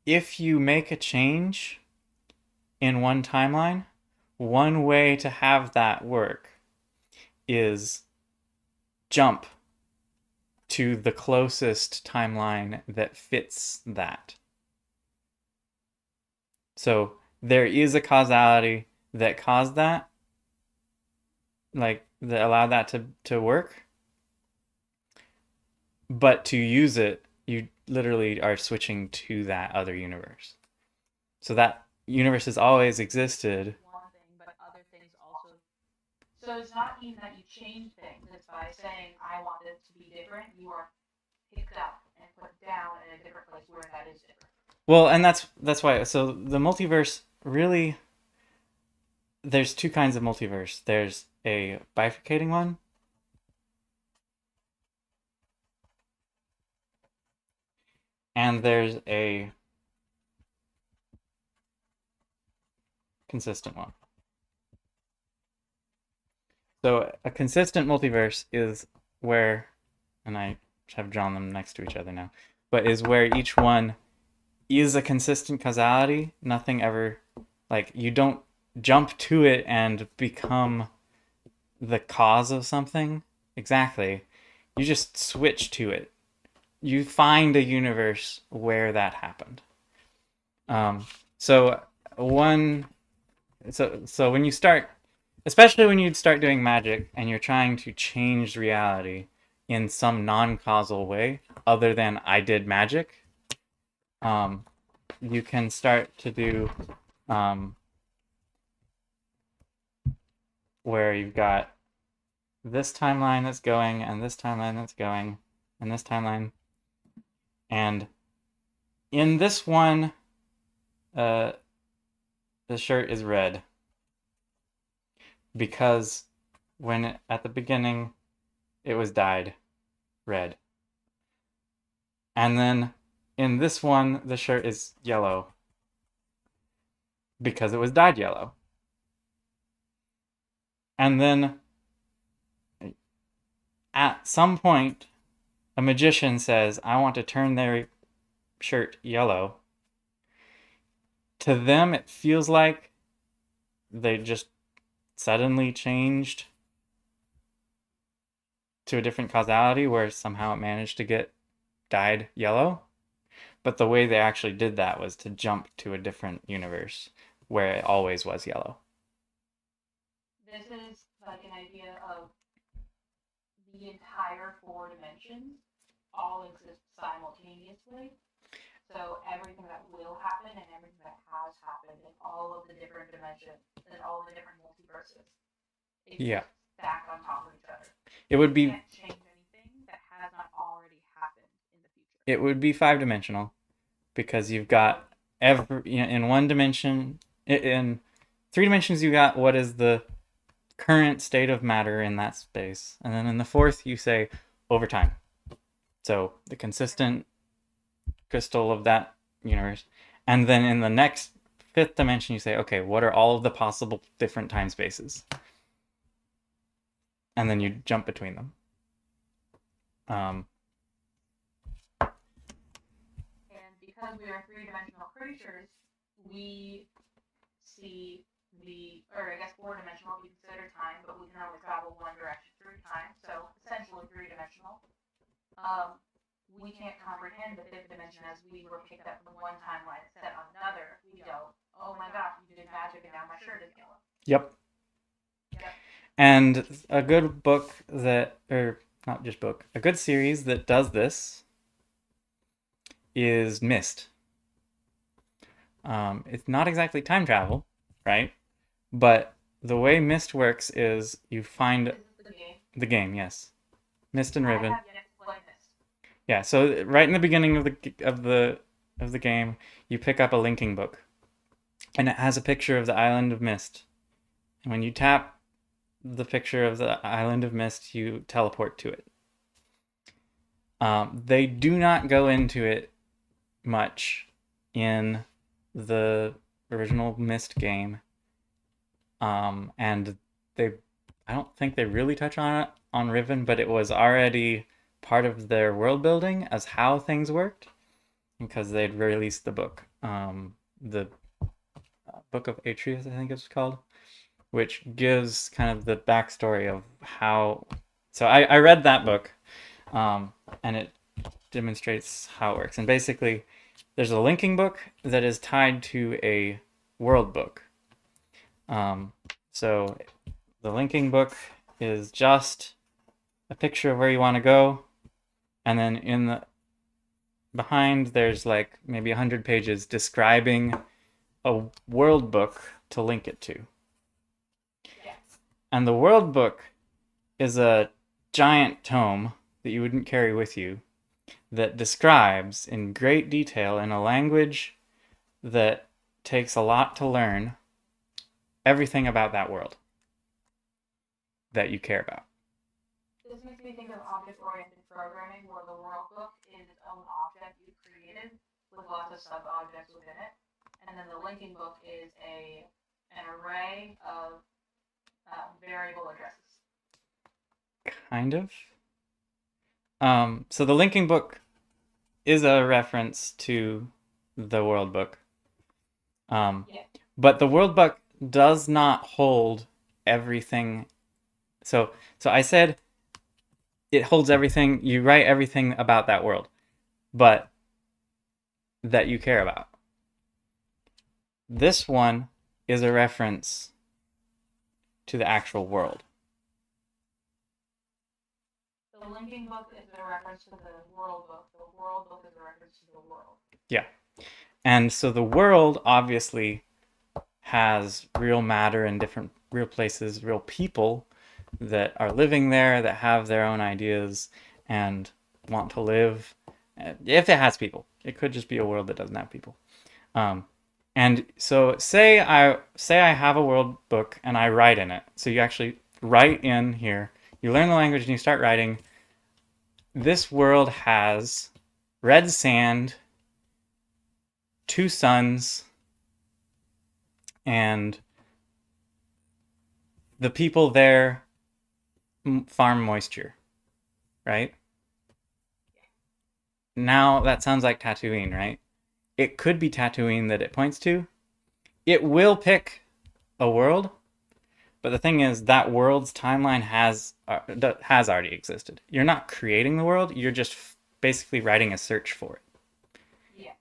if you make a change in one timeline, one way to have that work is jump to the closest timeline that fits that. So there is a causality that caused that, like that allowed that to work. But to use it, you literally are switching to that other universe. So that universe has always existed. One thing, but other things also. So it's not even that you change things, it's by saying, I want this to be different, you are picked up and put down in a different place where that is different. Well, and that's why. So the multiverse really, there's two kinds of multiverse. There's a bifurcating one, and there's a consistent one. So a consistent multiverse is where, and I have drawn them next to each other now, but is where each one is a consistent causality. Nothing ever, like, you don't jump to it and become the cause of something exactly. You just switch to it. You find a universe where that happened. Um, so one, so when you start, especially when you start doing magic and you're trying to change reality in some non-causal way other than I did magic, you can start to do where you've got this timeline that's going and this timeline that's going and this timeline, and in this one, the shirt is red because at the beginning it was dyed red. And then in this one, the shirt is yellow because it was dyed yellow. And then at some point, a magician says, I want to turn their shirt yellow. To them, it feels like they just suddenly changed to a different causality where somehow it managed to get dyed yellow. But the way they actually did that was to jump to a different universe where it always was yellow. This is like an idea of the entire 4 dimensions all exist simultaneously. So everything that will happen and everything that has happened in all of the different dimensions and all the different multiverses Yeah. exist stacked on top of each other. It would You be can't change anything that has not already happened in the future. it would be 5-dimensional because you've got in one dimension, in 3 dimensions you got what is the current state of matter in that space, and then in the fourth you say over time. So the consistent crystal of that universe, and then in the next 5th dimension you say, okay, what are all of the possible different time spaces, and then you jump between them. And because we are 3-dimensional creatures, we see or I guess 4-dimensional, we consider time, but we can only travel one direction through time, so essentially 3-dimensional. We can't comprehend the 5th dimension as we were picked up from one timeline set on another. We go, oh my gosh, you did magic and now my shirt is yellow. Yep. Yep. And a good book that, or not just book, a good series that does this is Myst. It's not exactly time travel, right? But the way Myst works is you find Is this the game? the game, yes. Myst and I Riven. have yet to play this. Yeah, so right in the beginning of the game, you pick up a linking book, and it has a picture of the island of Mist. And when you tap the picture of the island of Mist, you teleport to it. They do not go into it much in the original Myst game, and I don't think they really touch on it on Riven, but it was already part of their world building as how things worked because they'd released the book, the Book of Atreus, I think it's called, which gives kind of the backstory of how. So I read that book, and it demonstrates how it works. And basically, there's a linking book that is tied to a world book. So the linking book is just a picture of where you want to go, and then in the behind there's like maybe 100 pages describing a world book to link it to. Yes. And the world book is a giant tome that you wouldn't carry with you that describes in great detail in a language that takes a lot to learn everything about that world that you care about. This makes me think of object-oriented programming, where the world book is its own object you created with lots of sub-objects within it, and then the linking book is an array of variable addresses. Kind of. So the linking book is a reference to the world book. Yeah. But the world book does not hold everything. So I said it holds everything. You write everything about that world, but that you care about. This one is a reference to the actual world. The linking book is a reference to the world book. The world book is a reference to the world. Yeah. And so the world obviously has real matter in different real places, real people that are living there, that have their own ideas and want to live. If it has people, it could just be a world that doesn't have people. And so say I have a world book and I write in it. So you actually write in here. You learn the language and you start writing. This world has red sand, 2 suns, and the people there farm moisture, right? Now that sounds like Tatooine, right? It could be Tatooine that it points to. It will pick a world, but the thing is that world's timeline has already existed. You're not creating the world, you're just basically writing a search for it. Yeah.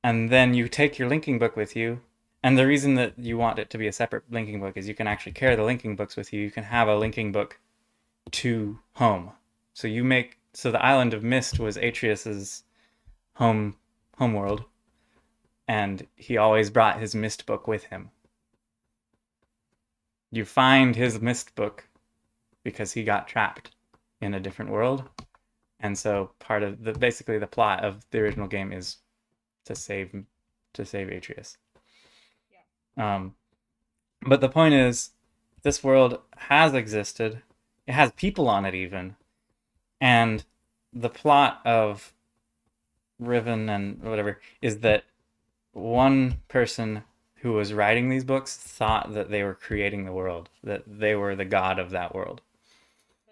And then you take your linking book with you. And the reason that you want it to be a separate linking book is you can actually carry the linking books with you. You can have a linking book to home. So the island of Mist was Atreus's home world, and he always brought his Mist book with him. You find his Mist book because he got trapped in a different world, and so part of basically the plot of the original game is to save Atreus. But the point is, this world has existed. It has people on it even. And the plot of Riven and whatever is that one person who was writing these books thought that they were creating the world, that they were the god of that world.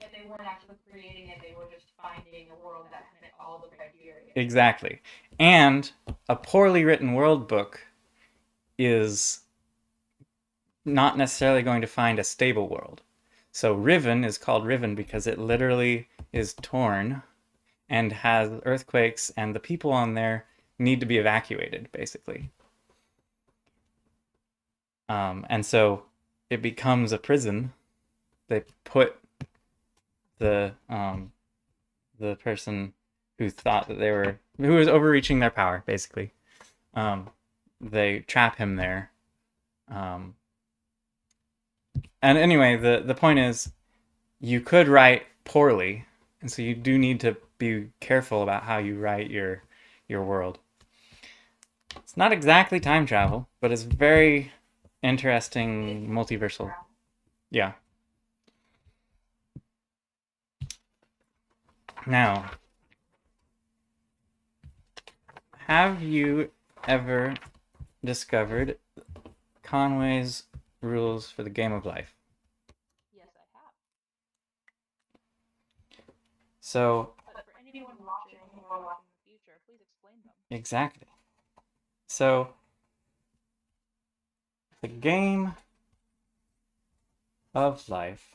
But they weren't actually creating it, they were just finding a world that met all the criteria. Exactly. And a poorly written world book is not necessarily going to find a stable world. So Riven is called Riven because it literally is torn and has earthquakes, and the people on there need to be evacuated, basically. And so it becomes a prison. They put the person who thought that who was overreaching their power, basically. They trap him there. And anyway, the point is, you could write poorly, and so you do need to be careful about how you write your world. It's not exactly time travel, but it's very interesting multiversal. Yeah. Now, have you ever discovered Conway's rules for the game of life? Yes, I have. So, But for anyone watching or watching in the future, please explain them. exactly. So, the game of life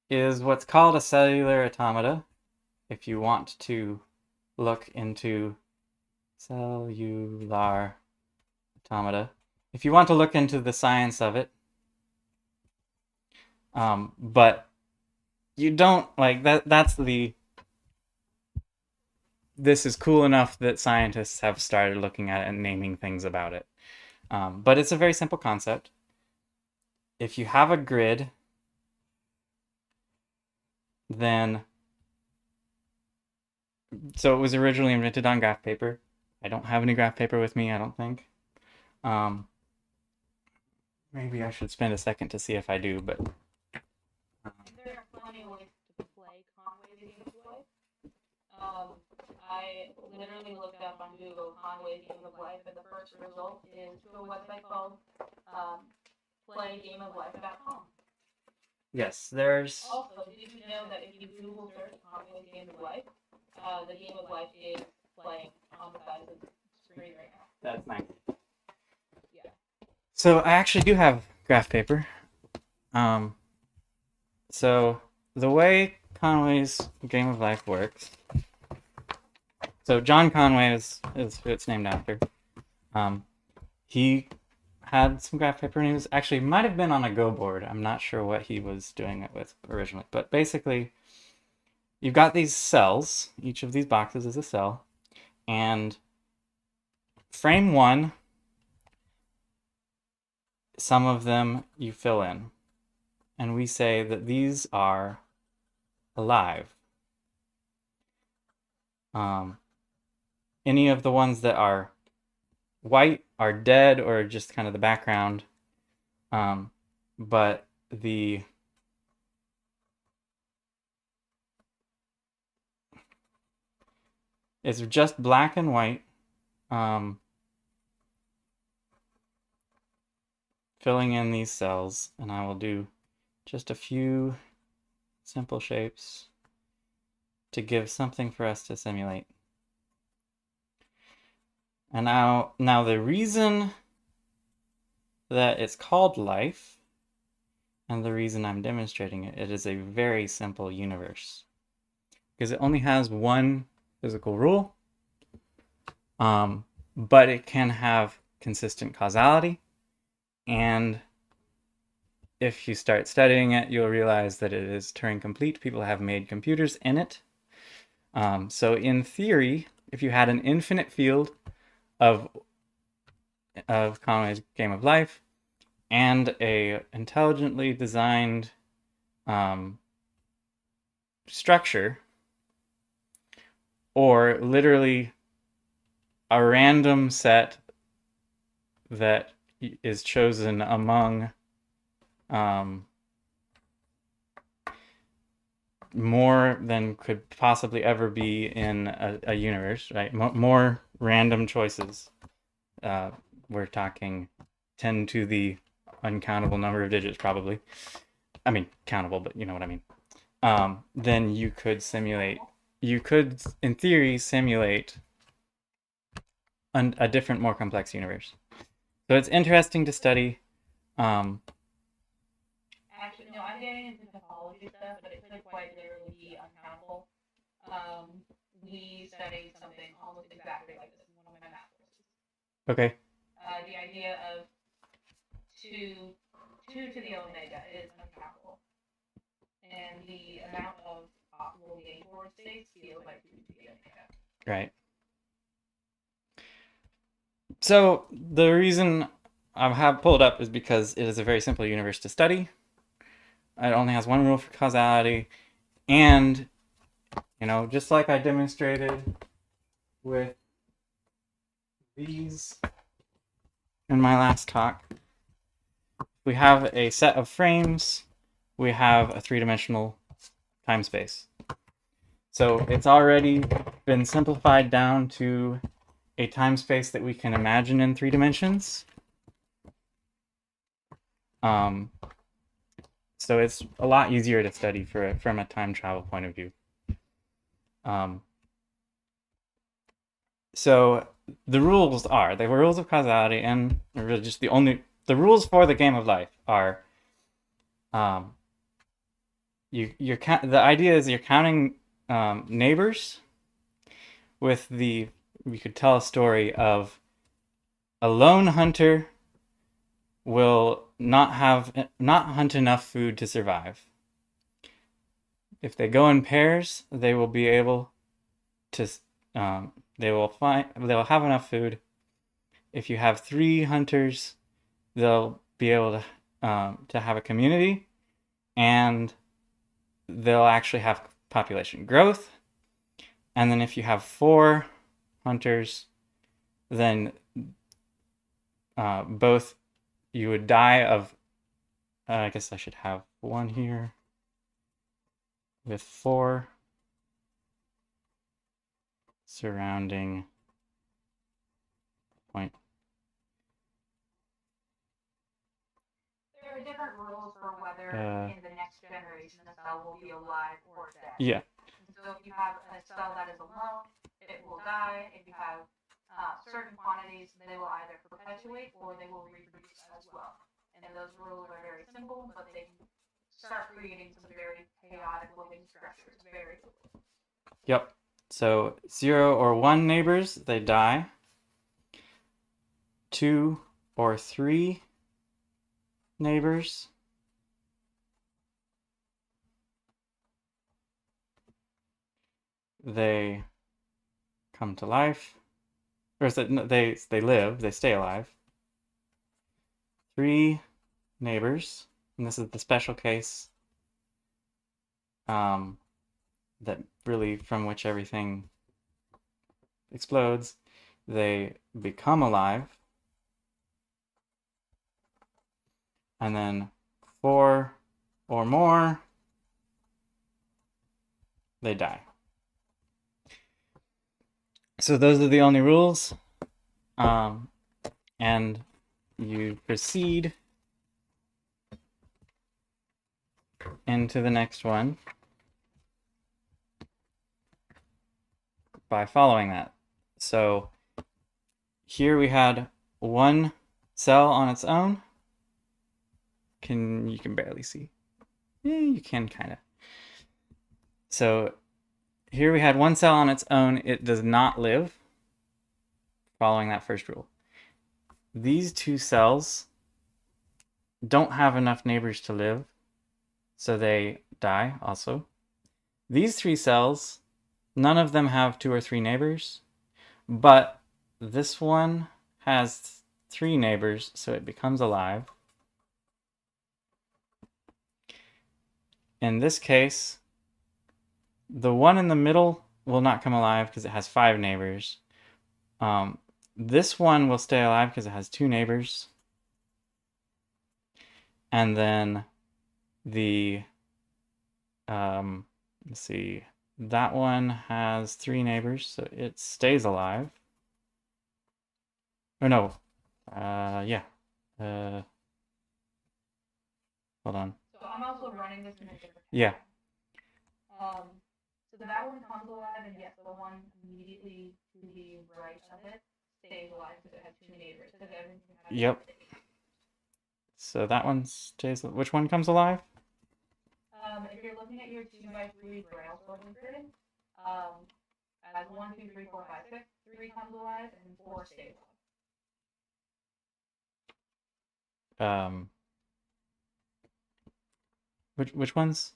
is what's called a cellular automata. If you want to look into cellular automata, if you want to look into the science of it, but you don't like that. This is cool enough that scientists have started looking at it and naming things about it. But it's a very simple concept. If you have a grid, then so it was originally invented on graph paper. I don't have any graph paper with me, I don't think. Maybe I should spend a second to see if I do, but There are plenty of ways to play Conway's Game of Life. I literally looked up on Google Conway's Game of Life, and the first result is to a website called playgameoflife.com. yes, there's. Also, did you know that if you Google search Conway's Game of Life, the Game of Life is playing on the side of the screen right now? That's nice. Yeah. So I actually do have graph paper. So the way Conway's Game of Life works. So John Conway is who it's named after. He had some graph paper, and he was actually might have been on a Go board. I'm not sure what he was doing it with originally, but basically, you've got these cells. Each of these boxes is a cell, and frame one, some of them you fill in, and we say that these are alive. Any of the ones that are white are dead or just kind of the background. But it's just black and white. Filling in these cells, and I will do just a few simple shapes to give something for us to simulate. And now the reason that it's called life, and the reason I'm demonstrating it, it is a very simple universe. Because it only has one physical rule, but it can have consistent causality, and if you start studying it, you'll realize that it is Turing complete. People have made computers in it. So in theory, if you had an infinite field of Conway's Game of Life and a intelligently designed structure, or literally a random set that is chosen among more than could possibly ever be in a universe, right? More random choices. We're talking 10 to the uncountable number of digits, probably. I mean, countable, but you know what I mean. Then you could in theory, simulate a different, more complex universe. So it's interesting to study. Actually, no, I'm getting into topology stuff, but it could quite literally be uncountable. We studied something almost exactly like this in one of my math courses. Okay. The idea of 2 to the omega is uncountable. and the amount of optimal game board states scales by 2 to the omega. Right. So the reason I have pulled up is because it is a very simple universe to study. It only has one rule for causality, and just like I demonstrated with these in my last talk, we have a set of frames, we have a three-dimensional time space. So it's already been simplified down to a time space that we can imagine in 3 dimensions. So it's a lot easier to study from a time travel point of view. So the rules of causality, and really just the rules for the game of life are, the idea is you're counting neighbors with we could tell a story of a lone hunter will not hunt enough food to survive. If they go in pairs, they will be able to they will have enough food. If you have 3 hunters, they'll be able to have a community, and they'll actually have population growth. And then if you have 4 hunters, then both you would die of. I guess I should have 1 here with 4 surrounding point. There are different rules for whether in the next generation a cell will be alive or dead. Yeah. So if you have a cell that is alone, it will die. If you have certain quantities, they will either perpetuate or they will reproduce as well. And those rules are very simple, but they can start creating some very chaotic looking structures very quickly. Yep. So 0 or 1 neighbors, they die. 2 or 3 neighbors, they come to life. Or they live, they stay alive. 3 neighbors, and this is the special case that really from which everything explodes. They become alive, and then 4 or more, they die. So those are the only rules, and you proceed into the next one by following that. So here we had 1 cell on its own. You can barely see. You can kind of. So here we had 1 cell on its own. It does not live, following that first rule. These 2 cells don't have enough neighbors to live, so they die also. These 3 cells, none of them have 2 or 3 neighbors, but this one has 3 neighbors, so it becomes alive. In this case, the one in the middle will not come alive because it has 5 neighbors. This one will stay alive because it has 2 neighbors. And then the, let's see, that one has 3 neighbors, so it stays alive. Or no, yeah. Hold on. So I'm also running this in a different Yeah. So that one comes alive, and yes, the one immediately to the right of it stays alive because it has 2 neighbors. Because everything has Yep. So that one stays. Which one comes alive? If you're looking at your 2x3 braille sorting grid, as 1, 2, 3, 4, 5, 6, 3 comes alive and 4 stays alive. Which ones?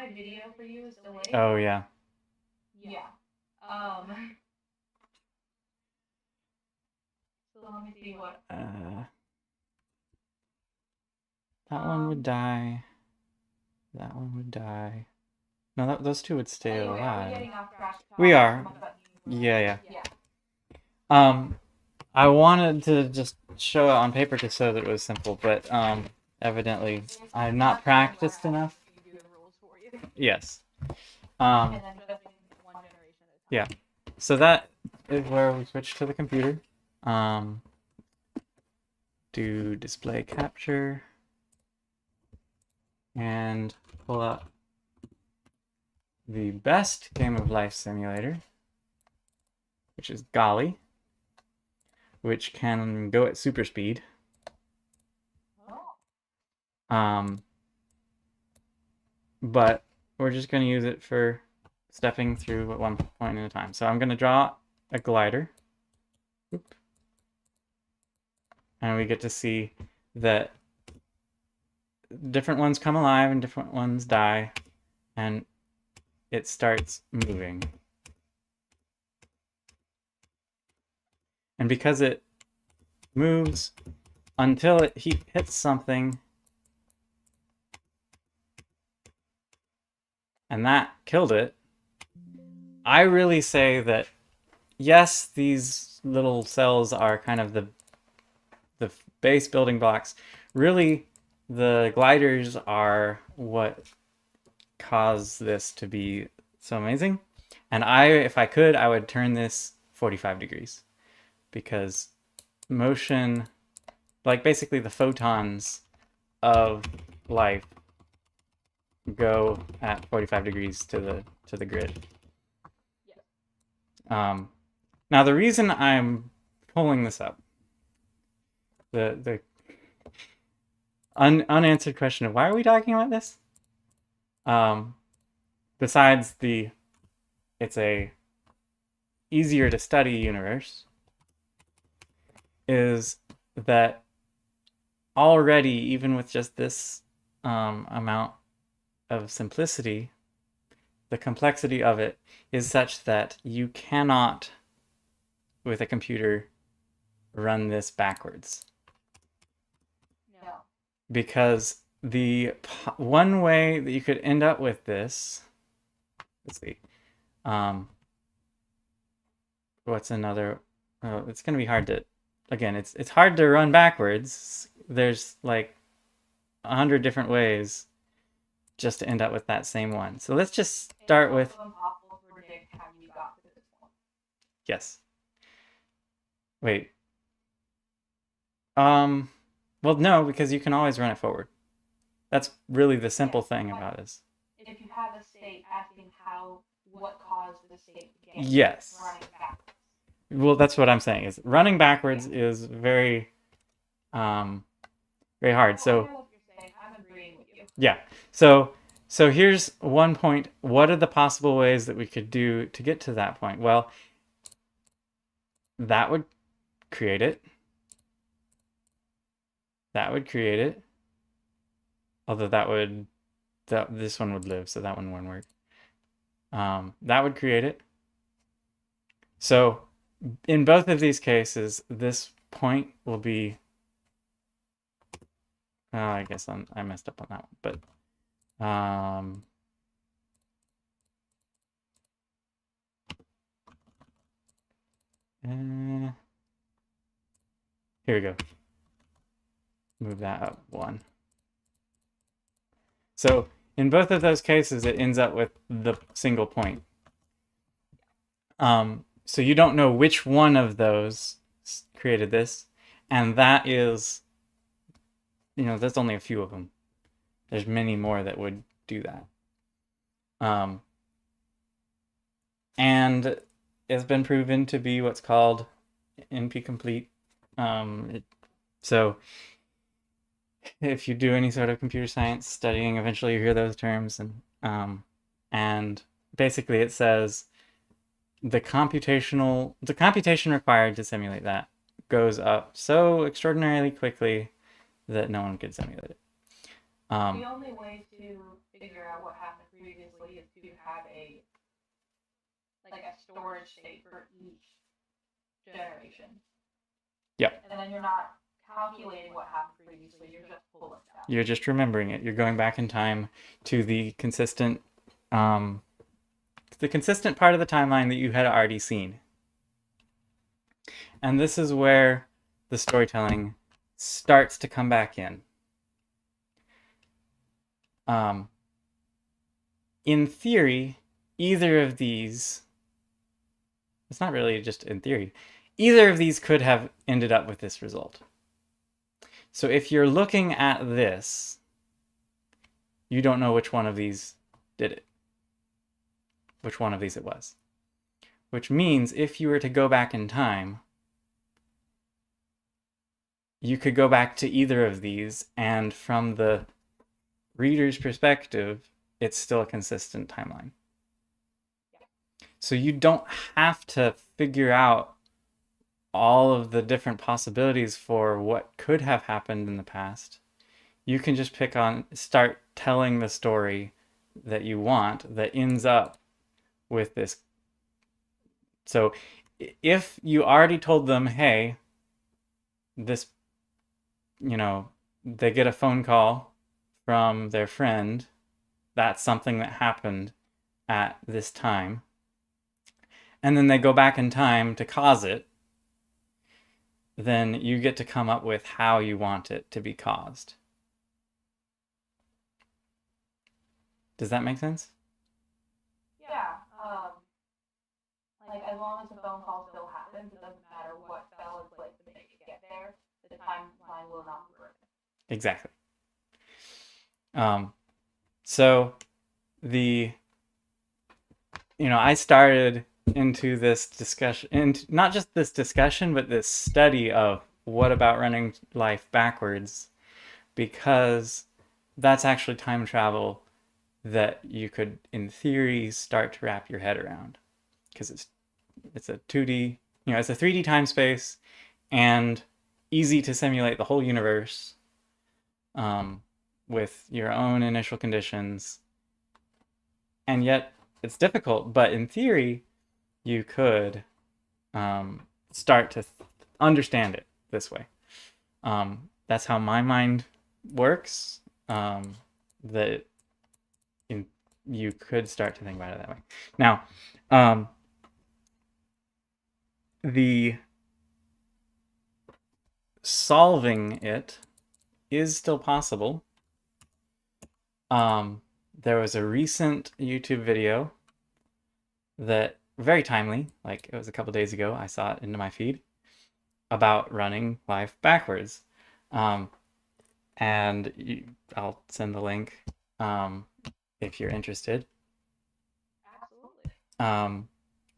my video for you is delayed. Oh yeah. Yeah. So let me see what. That one would die. That one would die. No, those two would stay Anyway, are we alive. getting off track? We are. But- Yeah. Yeah. I wanted to just show it on paper to show that it was simple, but evidently I'm not practiced enough. Do the rules for you. Yes. And then just one generation at a time. Yeah. So that is where we switch to the computer. Do display capture and pull up the best game of life simulator, which is Golly, which can go at super speed. Oh. But we're just going to use it for stepping through at one point at a time. So I'm going to draw a glider. Oop. And we get to see that different ones come alive and different ones die, and it starts moving. And because it moves until it hits something, and that killed it, I really say that yes, these little cells are kind of the base building blocks. Really, the gliders are what cause this to be so amazing. And if I could, I would turn this 45 degrees, because motion, like basically the photons of life, go at 45 degrees to the grid. Now the reason I'm pulling this up, the unanswered question of why are we talking about this? Besides it's a easier to study universe, is that already, even with just this amount of simplicity, the complexity of it is such that you cannot, with a computer, run this backwards. No. Because the one way that you could end up with this, let's see, what's another? Oh, it's gonna be hard to. Again, it's hard to run backwards. There's like 100 different ways just to end up with that same one. So let's just start with. It's also impossible to predict how you got to this point. Yes. Wait. Well, no, because you can always run it forward. That's really the simple thing about this. If you have a state asking what caused the state to get Yes. running backwards. Well, that's what I'm saying. Is running backwards is very very hard. So I know what you're saying. I'm agreeing with you. yeah. So here's one point. What are the possible ways that we could do to get to that point? Well, that would create it. That would create it. Although this one would live, so that one wouldn't work. That would create it. So in both of these cases, this point will be. I guess I messed up on that one, but here we go. Move that up one. So in both of those cases, it ends up with the single point. So you don't know which one of those created this, and that is, there's only a few of them. There's many more that would do that. And it's been proven to be what's called NP-complete. So if you do any sort of computer science studying, eventually you hear those terms, and basically it says the computation required to simulate that goes up so extraordinarily quickly that no one could simulate it. The only way to figure out what happened previously is to have a storage state for each generation. Yep. And then you're not calculating what happened previously, you're just pulling it out. You're just remembering it. You're going back in time to the consistent part of the timeline that you had already seen. And this is where the storytelling starts to come back in. In theory, either of these, it's not really just in theory, either of these could have ended up with this result. So if you're looking at this, you don't know which one of these did it, which one of these it was. Which means if you were to go back in time, you could go back to either of these, and from the reader's perspective, it's still a consistent timeline. So you don't have to figure out all of the different possibilities for what could have happened in the past. You can just start telling the story that you want that ends up with this. So if you already told them, hey, this, they get a phone call from their friend, that's something that happened at this time, and then they go back in time to cause it, then you get to come up with how you want it to be caused. Does that make sense? Yeah. As long as the phone call still happens, it doesn't matter what fell in place to make it get there, the timeline will not be broken. Exactly. So I started into this discussion, and not just this discussion, but this study of what about running life backwards, because that's actually time travel that you could, in theory, start to wrap your head around, because it's a 2D, it's a 3D time space, and easy to simulate the whole universe with your own initial conditions, and yet it's difficult. But in theory, you could start to understand it this way. That's how my mind works. That you could start to think about it that way. Now, the solving it is still possible. There was a recent YouTube video that, very timely, like it was a couple days ago, I saw it into my feed, about running life backwards. And I'll send the link if you're interested. Absolutely.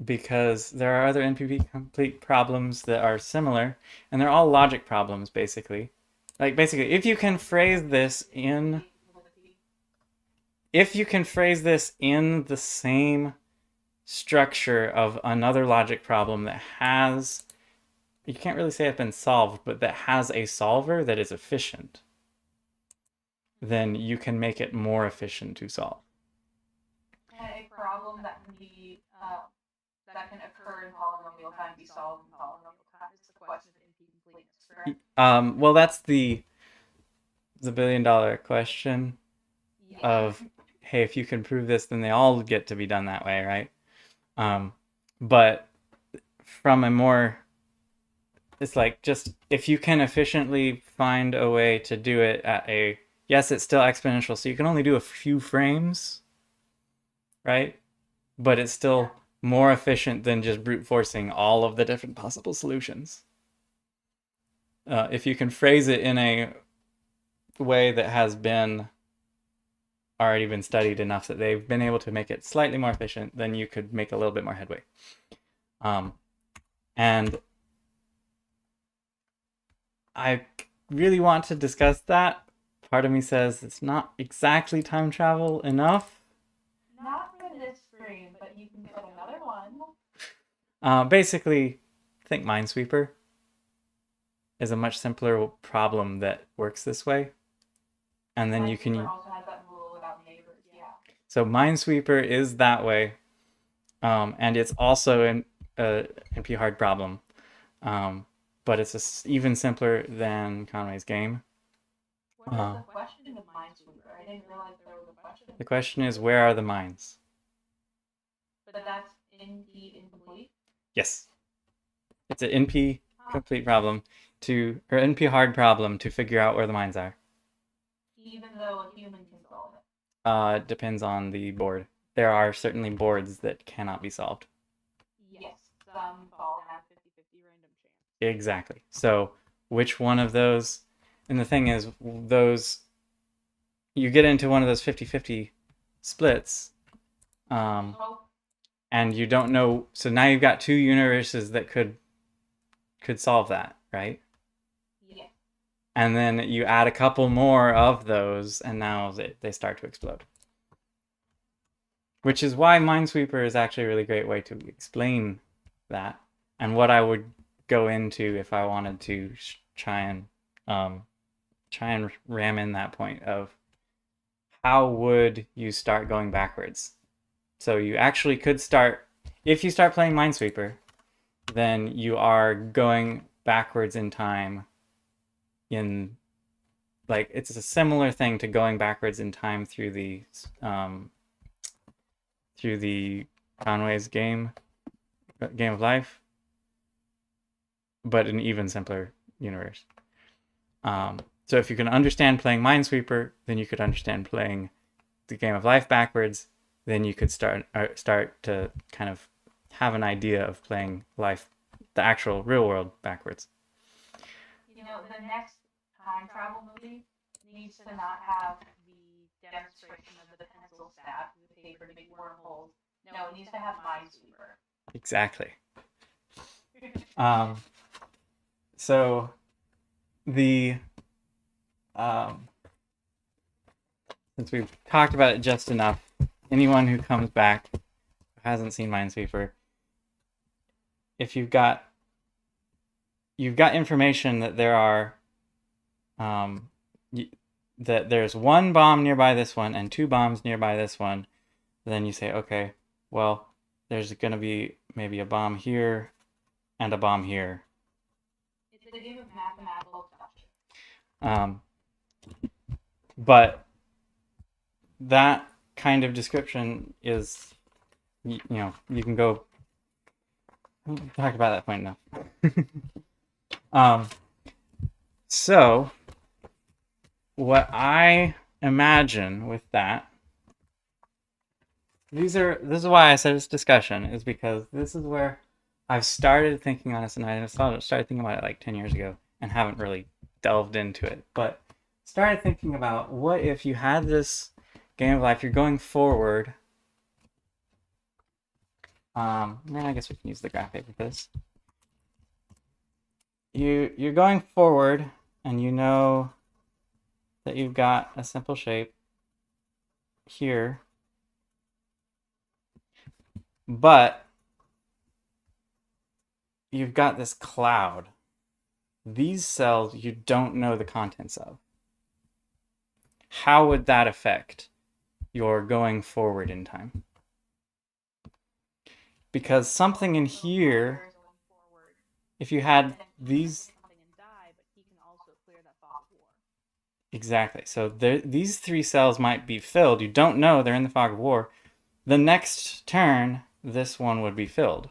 Because there are other NP complete problems that are similar, and they're all logic problems, basically. If you can phrase this in the same structure of another logic problem that has, you can't really say it's been solved, but that has a solver that is efficient, then you can make it more efficient to solve. And a problem that can be that can occur in polynomial time be solved in polynomial time is the question of NP completeness, correct? Well, that's the $1 billion question of, hey, if you can prove this, then they all get to be done that way, right? But from a more, it's like, just if you can efficiently find a way to do it at a, yes, it's still exponential, so you can only do a few frames, right? But it's still more efficient than just brute forcing all of the different possible solutions. If you can phrase it in a way that has already been studied enough that they've been able to make it slightly more efficient, then you could make a little bit more headway. And I really want to discuss that. Part of me says it's not exactly time travel enough. Not for this stream, but you can get another one. Basically, think Minesweeper is a much simpler problem that works this way. and then you can. Minesweeper also has that rule without neighbors. Yeah. So Minesweeper is that way, and it's also an NP hard problem, but it's even simpler than Conway's game. What is the question of Minesweeper? I didn't realize there was a question. The question is, where are the mines? But that's NP incomplete. Yes, it's an NP complete problem or NP hard problem to figure out where the mines are. Even though a human can solve it. It depends on the board. There are certainly boards that cannot be solved. Yes, some fall have 50-50 random chance. Exactly. So which one of those, and the thing is, those, you get into one of those 50-50 splits, and you don't know, so now you've got two universes that could solve that, right? Yeah. And then you add a couple more of those, and now they start to explode. Which is why Minesweeper is actually a really great way to explain that, and what I would go into if I wanted to try and ram in that point of how would you start going backwards. So you actually could start, if you start playing Minesweeper, then you are going backwards in time in, like, it's a similar thing to going backwards in time through the Conway's game of life, but an even simpler universe. So if you can understand playing Minesweeper, then you could understand playing the game of life backwards. Then you could start to kind of have an idea of playing life, the actual real world, backwards. You know, the next time travel movie needs to not have the demonstration of the pencil stab through the paper to make wormholes. No, it needs to have Minesweeper. Exactly. So the since we've talked about it just enough, anyone who comes back who hasn't seen Minesweeper, if you've got information that there are that there's one bomb nearby this one and two bombs nearby this one, then you say, okay, well, there's going to be maybe a bomb here and a bomb here. It's a game of mathematical deduction. But that kind of description is, you know, you can go talk about that point now. So what I imagine with that, this is why I said it's discussion, is because this is where I've started thinking on this, and I started thinking about it like 10 years ago and haven't really delved into it, but started thinking about, what if you had this game of life, you're going forward. I guess we can use the graphic with this. You're going forward, and you know that you've got a simple shape here, but you've got this cloud. These cells you don't know the contents of. How would that affect your going forward in time? Because something in here, if you had these... Exactly. So these three cells might be filled. You don't know they're in the fog of war. The next turn, this one would be filled.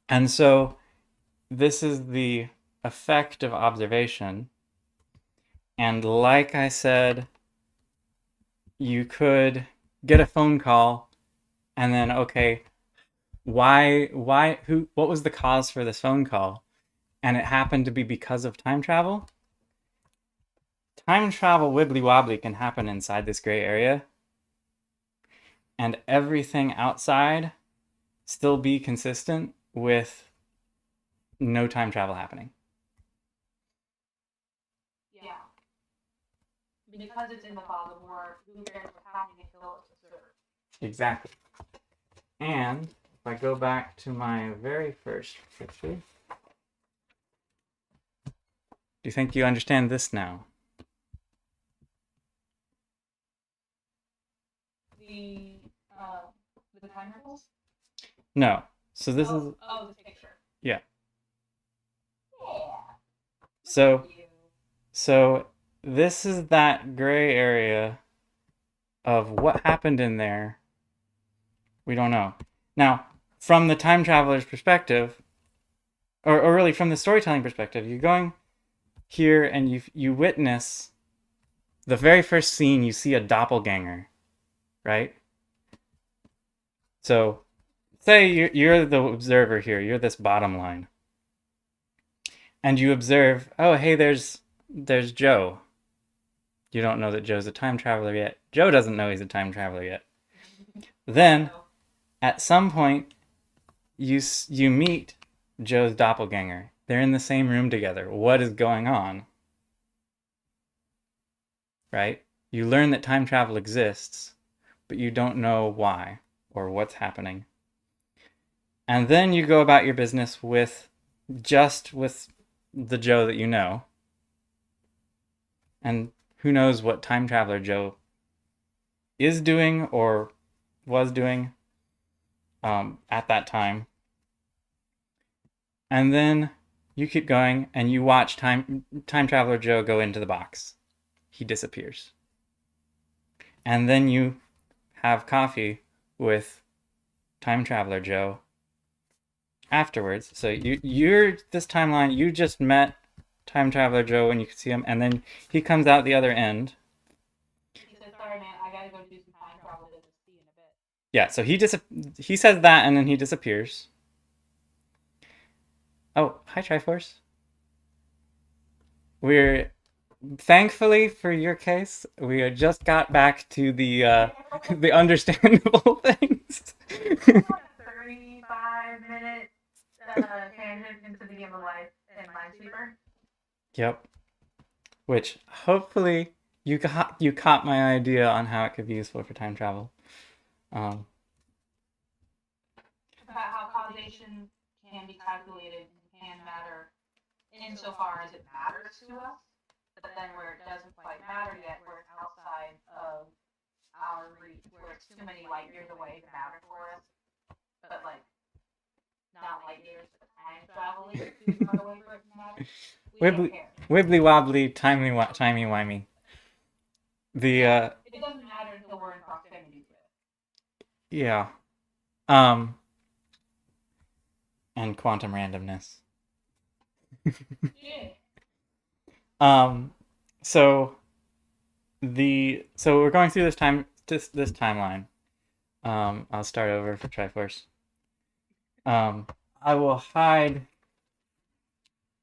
And so this is the effect of observation. And like I said, you could get a phone call and then, okay, what was the cause for this phone call? And it happened to be because of time travel. Time travel wibbly wobbly can happen inside this gray area, and everything outside still be consistent with no time travel happening. Yeah. Because it's in the fog of war, who cares what's happening until it's observed? Exactly. And if I go back to my very first picture, you think you understand this now? The the time ripples? No. So this is the picture. yeah. Yeah. So You. so this is that gray area of what happened in there. We don't know. Now, from the time traveler's perspective, or really from the storytelling perspective, you're going here and you witness the very first scene. You see a doppelganger, right? So say you're the observer here. You're this bottom line, and you observe. Oh, hey, there's Joe. You don't know that Joe's a time traveler yet. Joe doesn't know he's a time traveler yet. Then, at some point, you meet Joe's doppelganger. They're in the same room together. What is going on? Right? You learn that time travel exists, but you don't know why or what's happening. And then you go about your business with the Joe that you know. And who knows what time traveler Joe is doing or was doing at that time. And then you keep going and you watch time traveler Joe go into the box. He disappears. And then you have coffee with time traveler Joe afterwards. So you're this timeline, you just met time traveler Joe and you can see him, and then he comes out the other end. He says, "Sorry, man, I gotta go do some time travel. To see you in a bit." Yeah, so he says that and then he disappears. Oh, hi Triforce. We're thankfully for your case, we just got back to the the understandable things. 35-minute tangent into the game of life and Minesweeper. Yep. Which hopefully you caught my idea on how it could be useful for time travel. About how causation can be calculated and can matter insofar as it matters to us, but then where it doesn't quite matter yet, where it's outside of our reach, where it's too many light years away to matter for us, but like not light years, but time travel is too far away for it to matter. We don't care. Wibbly wobbly, timey wimey. The It doesn't matter until we're in proximity to it. yeah. And quantum randomness. Yeah. So we're going through this timeline. I'll start over for Triforce. I will hide.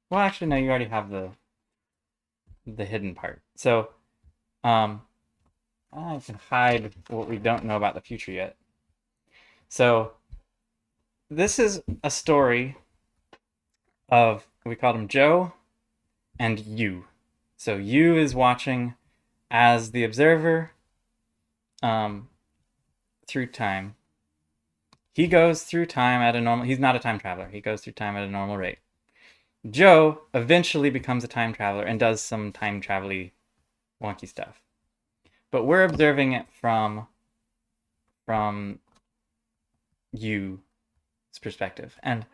Well, actually, no. You already have the hidden part. So, I can hide what we don't know about the future yet. So, this is a story of, we called him Joe and you. So you is watching as the observer through time. He goes through time at a normal, he's not a time traveler. He goes through time at a normal rate. Joe eventually becomes a time traveler and does some time travel-y wonky stuff. But we're observing it from you's perspective. And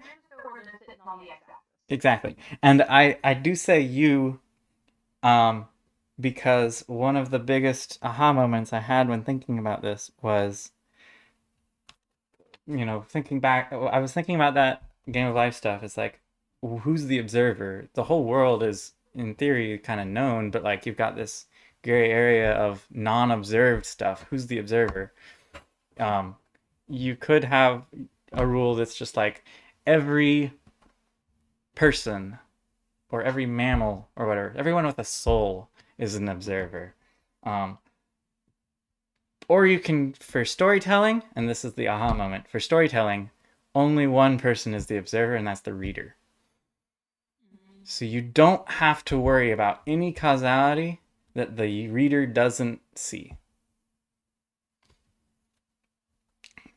exactly. And I do say you because one of the biggest aha moments I had when thinking about this was, thinking back, I was thinking about that Game of Life stuff. It's like, who's the observer? The whole world is, in theory, kind of known, but like you've got this gray area of non-observed stuff. Who's the observer? You could have a rule that's just like every person or every mammal or whatever, everyone with a soul is an observer. Or you can, for storytelling, and this is the aha moment, for storytelling, only one person is the observer, and that's the reader. So you don't have to worry about any causality that the reader doesn't see.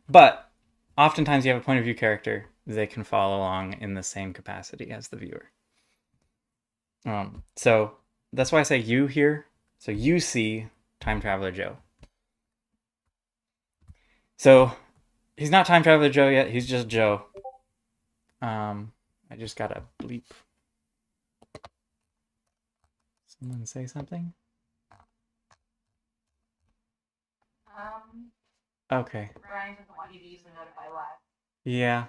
But oftentimes you have a point of view character, they can follow along in the same capacity as the viewer. So that's why I say you here. So you see Time Traveler Joe. So he's not Time Traveler Joe yet. He's just Joe. I just got a bleep. Someone say something? Okay. Ryan doesn't want you to use the notify live. Yeah.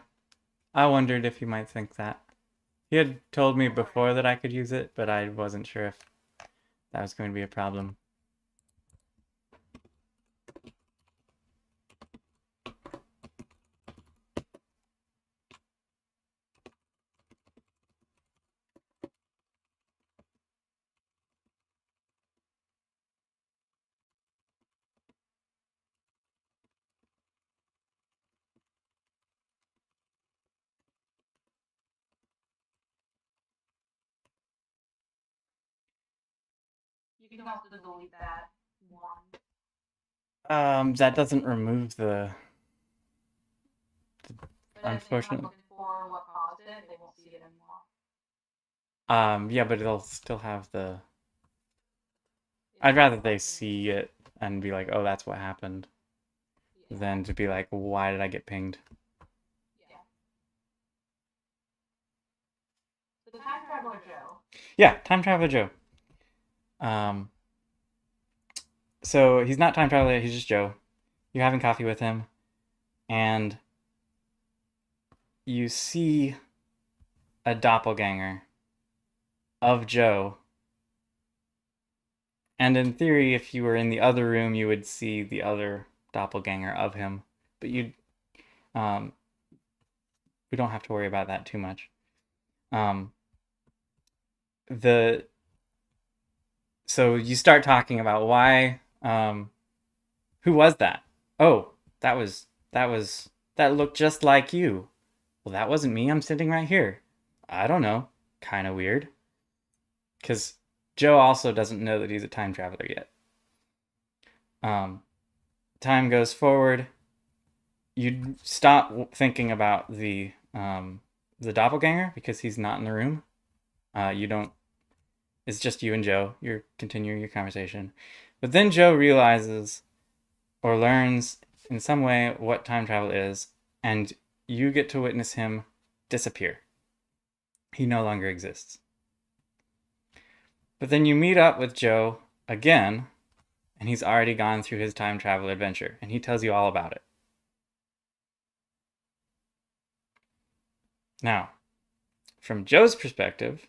I wondered if you might think that. He had told me before that I could use it, but I wasn't sure if that was going to be a problem. You can also delete that one. That doesn't remove the. But if they're Unfortunately. looking for what caused it, they won't see it anymore. Yeah, but it'll still have the. I'd rather they see it and be like, oh, that's what happened, than to be like, why did I get pinged? Yeah. The Time Traveler Joe. Yeah, Time Traveler Joe. So he's not Time Traveler, he's just Joe. You're having coffee with him, and you see a doppelganger of Joe. And in theory, if you were in the other room, you would see the other doppelganger of him. But we don't have to worry about that too much. So you start talking about why. Who was that? Oh, that looked just like you. Well, that wasn't me. I'm sitting right here. I don't know. Kind of weird. Because Joe also doesn't know that he's a time traveler yet. Time goes forward. You stop thinking about the doppelganger because he's not in the room. You don't. It's just you and Joe. You're continuing your conversation. But then Joe realizes or learns in some way what time travel is, and you get to witness him disappear. He no longer exists. But then you meet up with Joe again, and he's already gone through his time travel adventure, and he tells you all about it. Now, from Joe's perspective,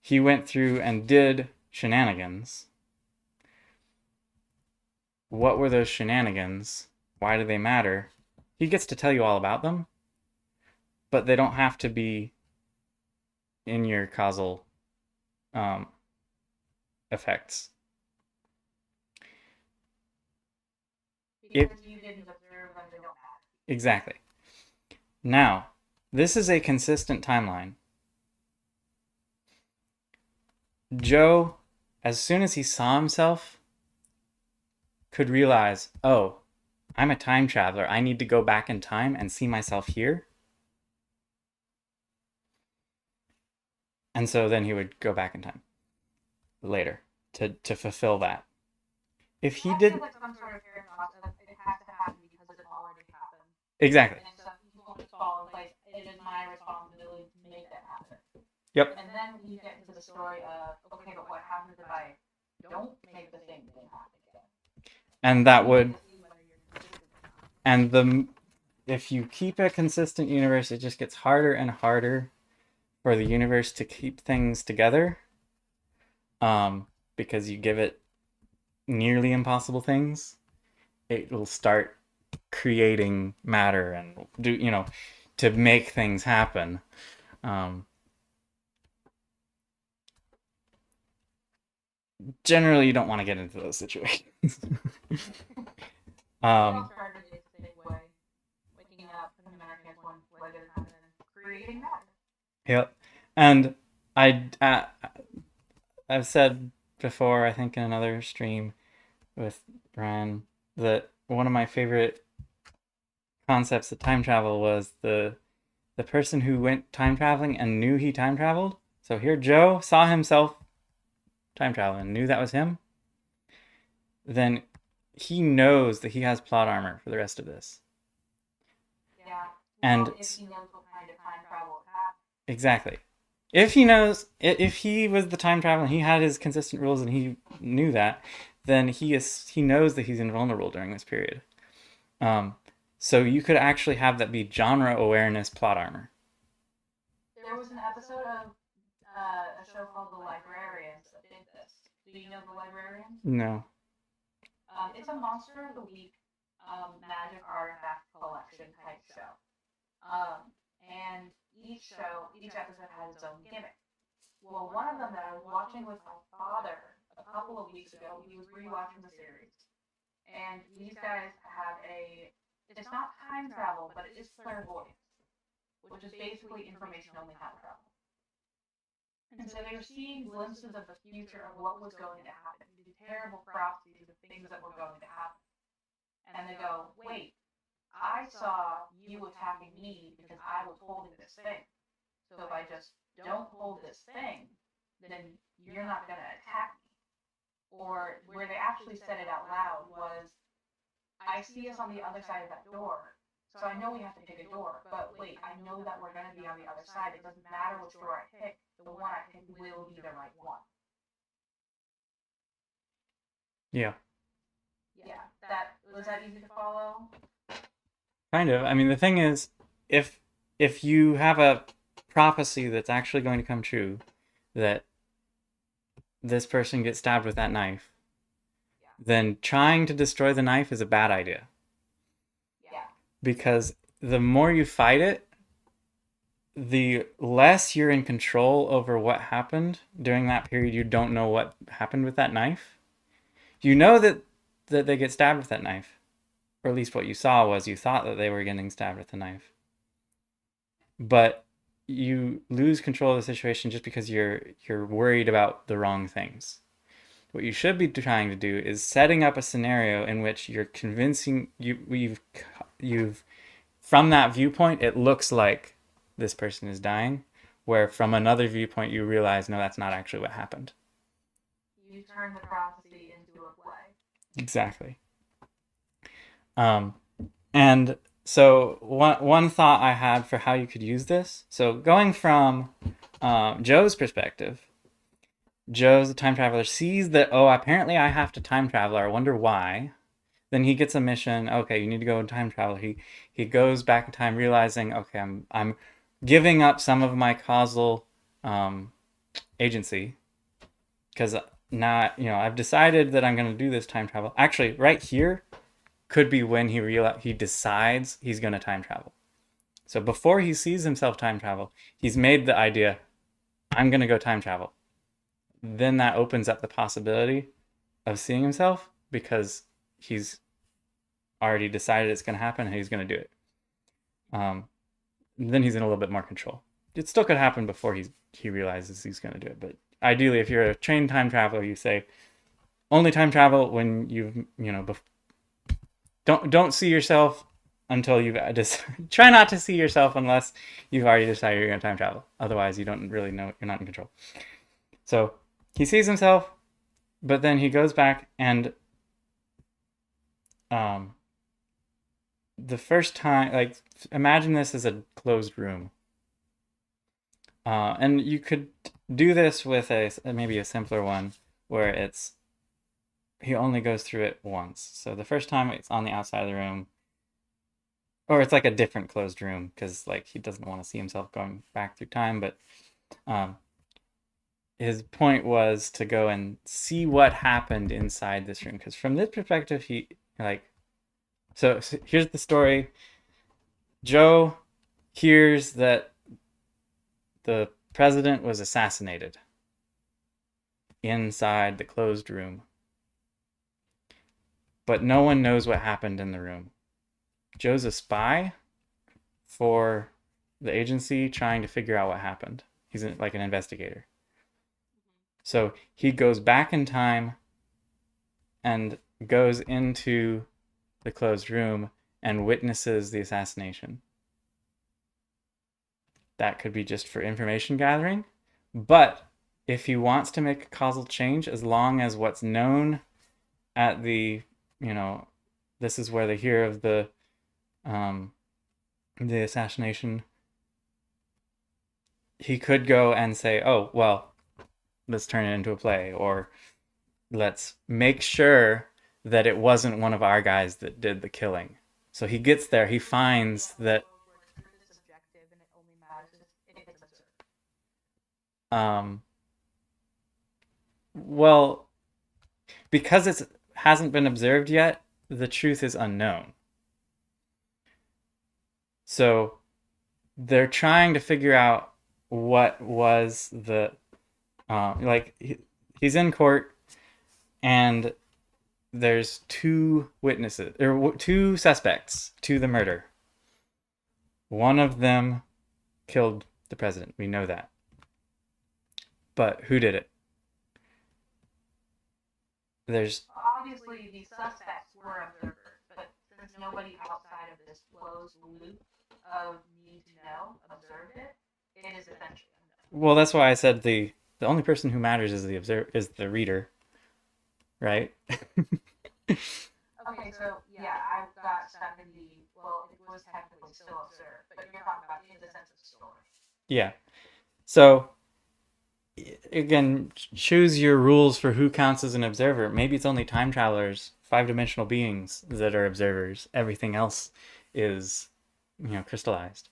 he went through and did shenanigans. What were those shenanigans? Why do they matter? He gets to tell you all about them, but they don't have to be in your causal effects. Because you didn't observe them, they don't matter. Exactly. Now, this is a consistent timeline. Joe, as soon as he saw himself, could realize, oh, I'm a time traveler. I need to go back in time and see myself here. And so then he would go back in time later to fulfill that. If he did, like some sort of paradox of it has to happen because it already happened. Exactly. And so he won't just fall in place. It is my responsibility to make that happen. Yep. And then you get into the story of, okay, but what happens if I don't make the same thing happen again? And that would, and if you keep a consistent universe, it just gets harder and harder for the universe to keep things together, because you give it nearly impossible things. It will start creating matter and to make things happen. Generally, you don't want to get into those situations. Yep. And I've said before, I think in another stream with Brian, that one of my favorite concepts of time travel was the person who went time traveling and knew he time traveled So here Joe saw himself time traveling, knew that was him. Then he knows that he has plot armor for the rest of this. Yeah. And Well, if he knows what kind of time travel is happening. exactly. If he knows, if he was the time traveler and he had his consistent rules and he knew that, then he knows that he's invulnerable during this period. So you could actually have that be genre awareness plot armor. There was an episode of a show called The Librarians that did this. Do you know The Librarians? No. It's a Monster of the Week magic artifact collection type show. And each episode had its own gimmick. Well, one of them that I was watching with my father a couple of weeks ago, he was rewatching the series, and these guys have it's not time travel, but it is clairvoyance, which is basically information only how to travel. And so they were seeing glimpses of the future of what was going to happen, these terrible prophecies of things that were going to happen. And they go, wait, I saw you attacking me because I was holding this thing. So if I just don't hold this thing, then you're not going to attack me. Or where they actually said it out loud was, I see us on the other side of that door. So I know we have to pick a door, but wait, I know that we're going to be on the other side. It doesn't matter which door I pick, the one I pick will be the right one. Yeah. Yeah, that was that easy to follow? Kind of. I mean, the thing is, if you have a prophecy that's actually going to come true, that this person gets stabbed with that knife, then trying to destroy the knife is a bad idea. Yeah. Because the more you fight it, the less you're in control over what happened during that period. You don't know what happened with that knife. You know that they get stabbed with that knife. Or at least what you saw was you thought that they were getting stabbed with a knife. But you lose control of the situation just because you're worried about the wrong things. What you should be trying to do is setting up a scenario in which you're convincing you've from that viewpoint it looks like this person is dying, where from another viewpoint you realize no, that's not actually what happened. You turn the prophecy into a play. Exactly. And so one thought I had for how you could use this. So going from Joe's perspective, Joe's a time traveler, sees that, oh, apparently I have to time travel. I wonder why. Then he gets a mission. Okay, you need to go and time travel. He goes back in time, realizing, okay, I'm giving up some of my causal agency because now I've decided that I'm going to do this time travel. Actually, right here could be when he decides he's going to time travel. So before he sees himself time travel, he's made the idea, I'm going to go time travel. Then that opens up the possibility of seeing himself because he's already decided it's going to happen and he's going to do it. Then he's in a little bit more control. It still could happen before he realizes he's going to do it. But ideally, if you're a trained time traveler, you say only time travel when don't see yourself until you've try not to see yourself unless you've already decided you're going to time travel. Otherwise, you don't really know, you're not in control. So he sees himself, but then he goes back and the first time, like, imagine this as a closed room. And you could do this with maybe a simpler one where he only goes through it once. So the first time it's on the outside of the room, or it's like a different closed room because like he doesn't want to see himself going back through time. But his point was to go and see what happened inside this room, because from this perspective, so here's the story. Joe hears that the president was assassinated inside the closed room, but no one knows what happened in the room. Joe's a spy for the agency trying to figure out what happened. He's like an investigator. So he goes back in time and goes into the closed room and witnesses the assassination. That could be just for information gathering, But if he wants to make a causal change, as long as what's known at the, you know, this is where they hear of um, the assassination, he could go and say, oh, well, let's turn it into a play, or let's make sure that it wasn't one of our guys that did the killing. So he gets there, he finds that Where truth is subjective and it only matters if it's observed. um well, because it hasn't been observed yet, the truth is unknown. So they're trying to figure out what was the like he's in court, and there's two witnesses or two suspects to the murder. One of them killed the president. We know that. But who did it? There's Obviously, the suspects were observers, but since nobody outside of this closed loop of need to know observed it, it is essentially unknown. well, that's why I said the only person who matters is the reader, right? Okay, so yeah, I got stuck in the well, it was technically still observed, but you're talking about in the sense of story. Yeah. So again, choose your rules for who counts as an observer. Maybe it's only time travelers, five-dimensional beings that are observers. Everything else is, crystallized.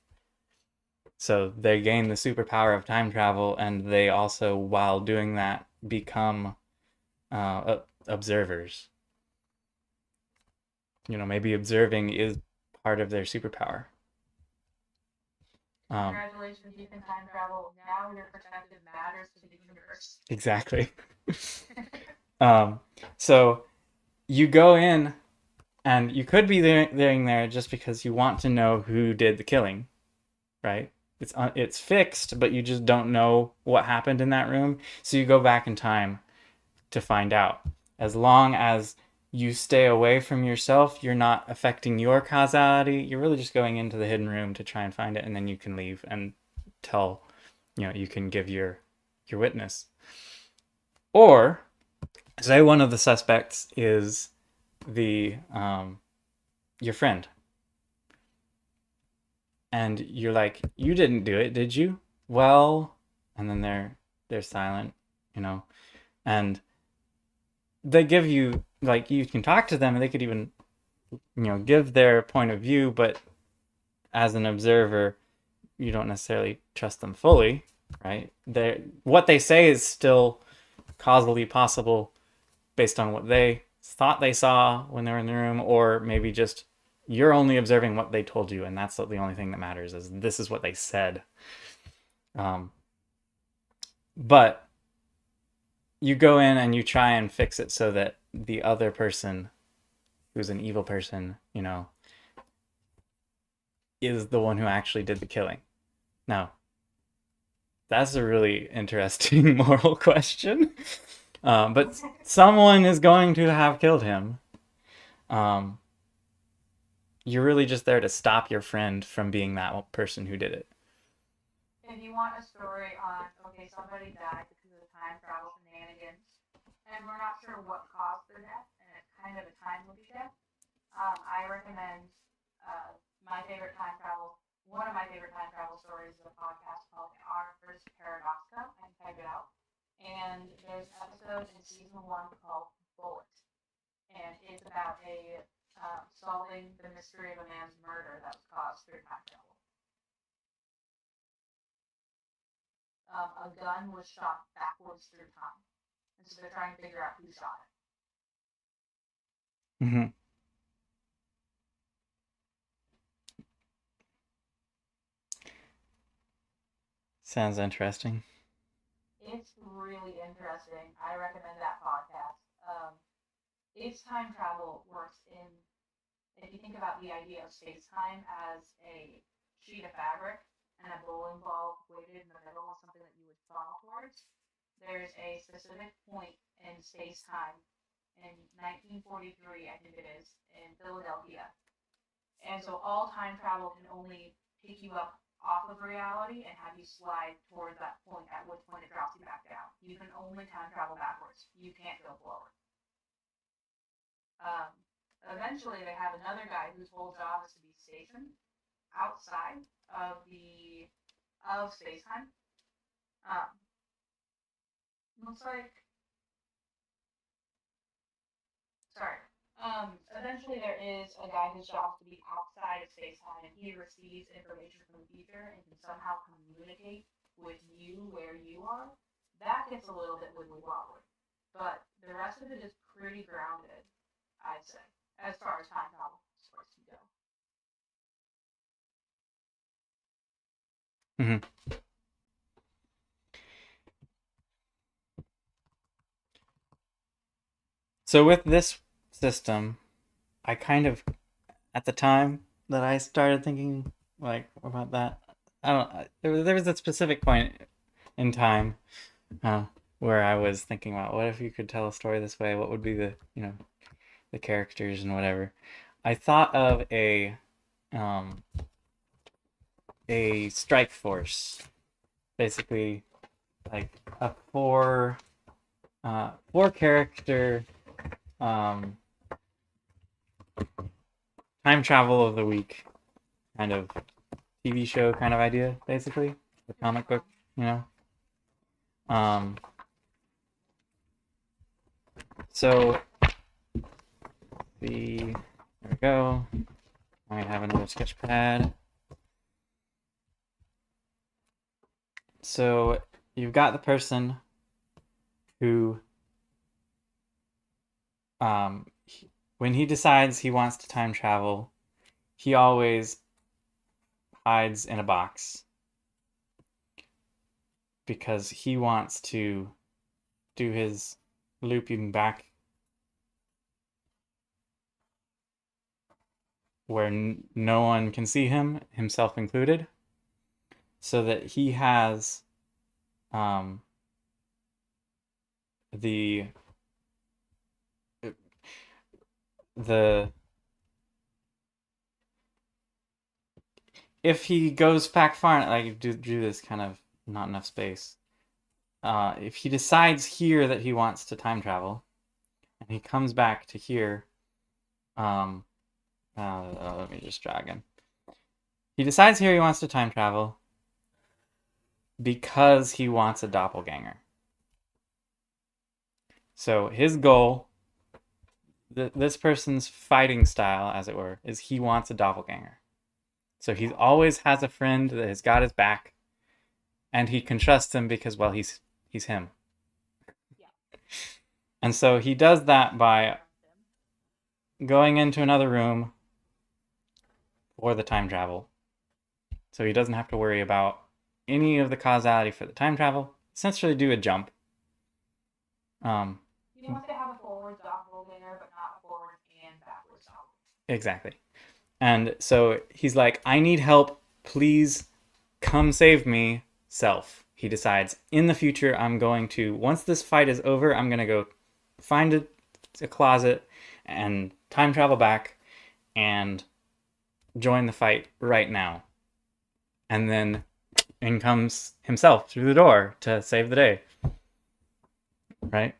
So they gain the superpower of time travel, and they also, while doing that, become observers. Maybe observing is part of their superpower. Congratulations, you can time travel. Now your perspective matters to the universe. Exactly. So you go in, and you could be there just because you want to know who did the killing, right? It's fixed, but you just don't know what happened in that room. So you go back in time to find out. As long as you stay away from yourself, you're not affecting your causality. You're really just going into the hidden room to try and find it, and then you can leave and tell, you can give your witness. Or say one of the suspects is the your friend, and you're like, you didn't do it, did you? Well, and then they're silent, and they give you, like, you can talk to them, and they could even give their point of view, but as an observer you don't necessarily trust them fully, right? What they say is still causally possible based on what they thought they saw when they were in the room, or maybe just you're only observing what they told you, and that's the only thing that matters, is this is what they said. But you go in and you try and fix it so that the other person, who's an evil person, is the one who actually did the killing. Now, that's a really interesting moral question. But someone is going to have killed him. You're really just there to stop your friend from being that person who did it. If you want a story on, okay, somebody died because of time travel shenanigans, and we're not sure what caused their death, and it's kind of a time loopy death, I recommend my favorite time travel, one of my favorite time travel stories is a podcast called Ars Paradoxa. I can type it out. And there's an episode in season one called Bullet, and it's about a solving the mystery of a man's murder that was caused through time travel. A gun was shot backwards through time, and so they're trying to figure out who shot it. Mm-hmm. Sounds interesting. It's really interesting. I recommend that podcast. Its time travel works in, if you think about the idea of space time as a sheet of fabric and a bowling ball weighted in the middle is something that you would fall towards, there's a specific point in space time in 1943, I think it is, in Philadelphia. And so all time travel can only pick you up off of reality and have you slide towards that point, at which point it drops you back down. You can only time travel backwards. You can't go forward. Um, Eventually, they have another guy whose whole job is to be stationed outside of space time. Um, Looks like sorry. Eventually, there is a guy whose job is to be outside of space time, and he receives information from the ether and can somehow communicate with you where you are. That gets a little bit wibbly wobbly, but the rest of it is pretty grounded, I'd say, as far as time travel stories can go. Hmm. So with this system, I kind of, at the time that I started thinking like about that, I don't. There was a specific point in time uh, where I was thinking about what if you could tell a story this way? What would be the the characters and whatever. I thought of a strike force, basically like a four character um, time travel of the week kind of TV show kind of idea, basically the comic book, you know. Um, so there we go. I have another sketch pad. So you've got the person who when he decides he wants to time travel, he always hides in a box because he wants to do his looping back where no one can see him, himself included, so that he has the the if he goes back far, like do this kind of not enough space. If he decides here that he wants to time travel, and he comes back to here, let me just draw again. He decides here he wants to time travel because he wants a doppelganger. So his goal, this person's fighting style, as it were, is he wants a doppelganger. So he always has a friend that has got his back, and he can trust him because, well, he's him. Yeah. And so he does that by going into another room for the time travel. So he doesn't have to worry about any of the causality for the time travel. Essentially do a jump. He wants to have a forward doppelganger, but not a forward and backwards doppelganger. Exactly. And so he's like, I need help. Please come save me, self. He decides, in the future, I'm going to, once this fight is over, I'm going to go find a closet and time travel back and join the fight right now. And then in comes himself through the door to save the day. Right?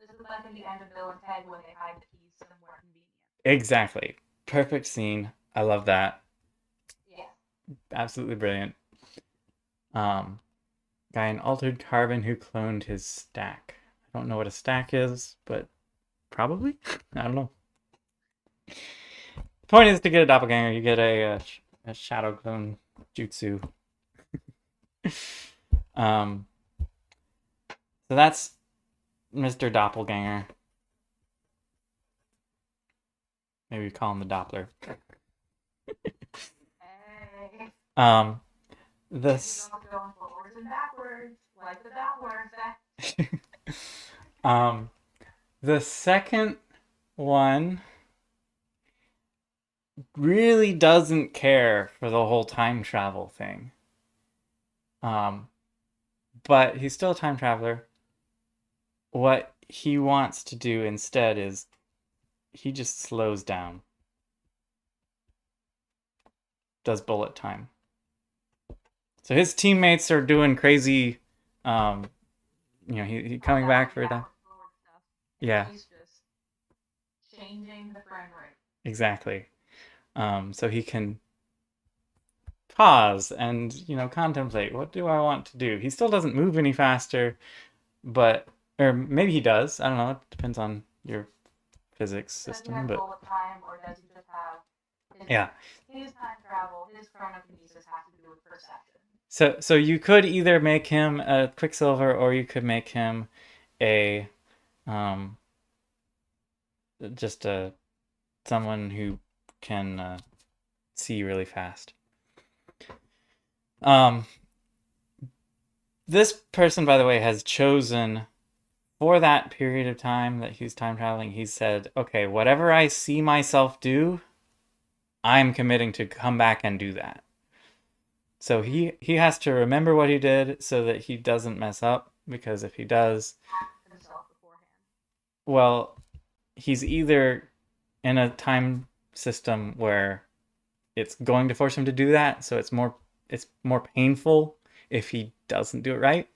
This is like in the end of Bill and Ted when they hide the keys somewhere convenient. Exactly. Perfect scene. I love that. Yeah. Absolutely brilliant. Guy in Altered Carbon who cloned his stack. I don't know what a stack is, but probably. I don't know. The point is to get a doppelganger, you get a shadow clone jutsu. So that's Mr. Doppelganger. Maybe we call him the Doppler. Hey. This Going forwards and backwards, like the Doppler effect. The second one really doesn't care for the whole time travel thing. But he's still a time traveler. What he wants to do instead is he just slows down. Does bullet time. So his teammates are doing crazy. Um, he coming back for that. Yeah, He's just changing the frame rate. exactly. So he can pause and contemplate, what do I want to do. He still doesn't move any faster, but or maybe he does. I don't know. It depends on your physics Does he system, have but bullet time, or does he just have yeah. his time travel, his chronokinesis has to do with perception? So you could either make him a Quicksilver, or you could make him a um just a someone who can see really fast. Um, this person, by the way, has chosen for that period of time that he's time traveling. He said, "Okay, whatever I see myself do, I'm committing to come back and do that." So he has to remember what he did so that he doesn't mess up, because if he does, Himself beforehand. well, he's either in a time system where it's going to force him to do that, so it's more painful if he doesn't do it right.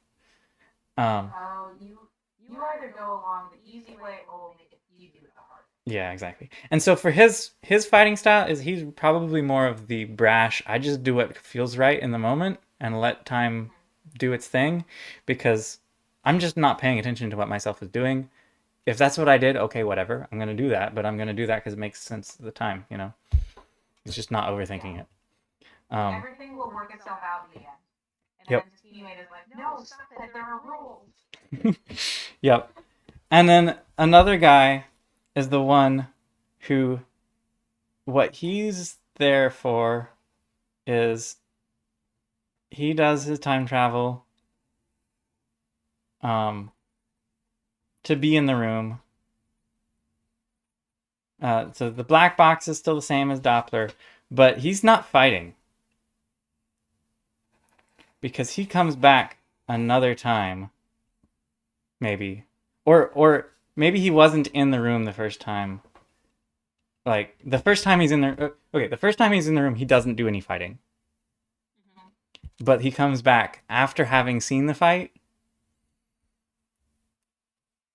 Oh, you either go along the easy way or make it you do it the hard. Yeah, exactly. And so for his fighting style is he's probably more of the brash, I just do what feels right in the moment and let time do its thing, because I'm just not paying attention to what myself is doing. If that's what I did, okay, whatever. I'm going to do that, but I'm going to do that because it makes sense at the time. It's just not overthinking it. Everything will work itself out in the end. And Yep. then his teammate is like, no, stop it, there are rules. Yep. And then another guy is the one who, what he's there for is he does his time travel to be in the room. So the black box is still the same as Doppler, but he's not fighting, because he comes back another time, maybe, or maybe he wasn't in the room the first time. Like the first time he's in there, okay, the first time he's in the room, he doesn't do any fighting, but he comes back after having seen the fight,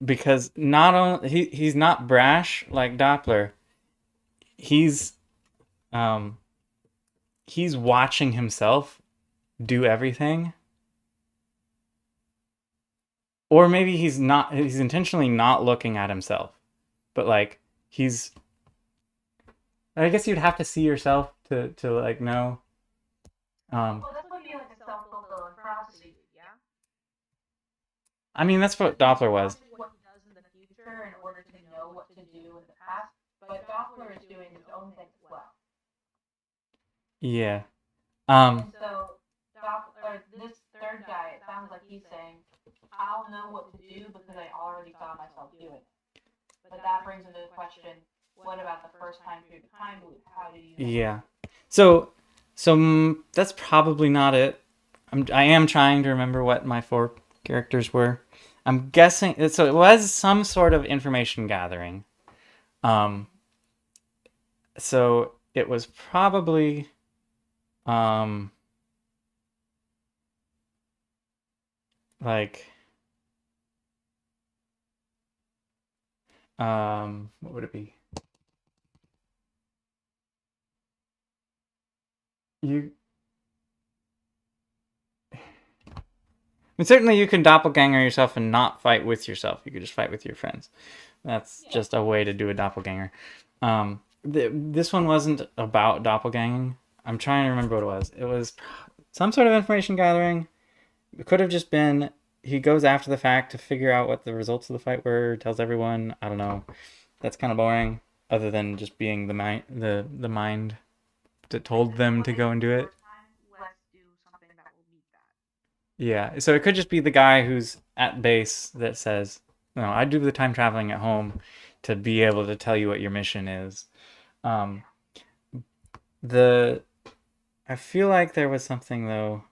because not only he's not brash like Doppler, he's he's watching himself do everything. Or maybe he's intentionally not looking at himself, but like he's, I guess you'd have to see yourself to like know. Well, this would be like a self-fulfilling prophecy, yeah? I mean, that's what Doppler was. What he does in the future in order to know what to do in the past, but Doppler is doing his own thing as well. Yeah. And so Doppler, this third guy, it sounds like he's saying, I'll know what to do because I already saw myself doing it. But that brings into question, what about the first time through the time loop? How do you know? Yeah. So that's probably not it. I am trying to remember what my 4 characters were. I'm guessing so. It was some sort of information gathering. So it was probably like what would it be? I mean, certainly you can doppelganger yourself and not fight with yourself. You could just fight with your friends. That's just a way to do a doppelganger. This one wasn't about doppelganging. I'm trying to remember what it was. It was some sort of information gathering. It could have just been he goes after the fact to figure out what the results of the fight were, tells everyone. I don't know. That's kind of boring, other than just being the mind that told them to go and do it. Let's do something that will meet that. Yeah, so it could just be the guy who's at base that says, "No, I do the time traveling at home to be able to tell you what your mission is." Um, the I feel like there was something though.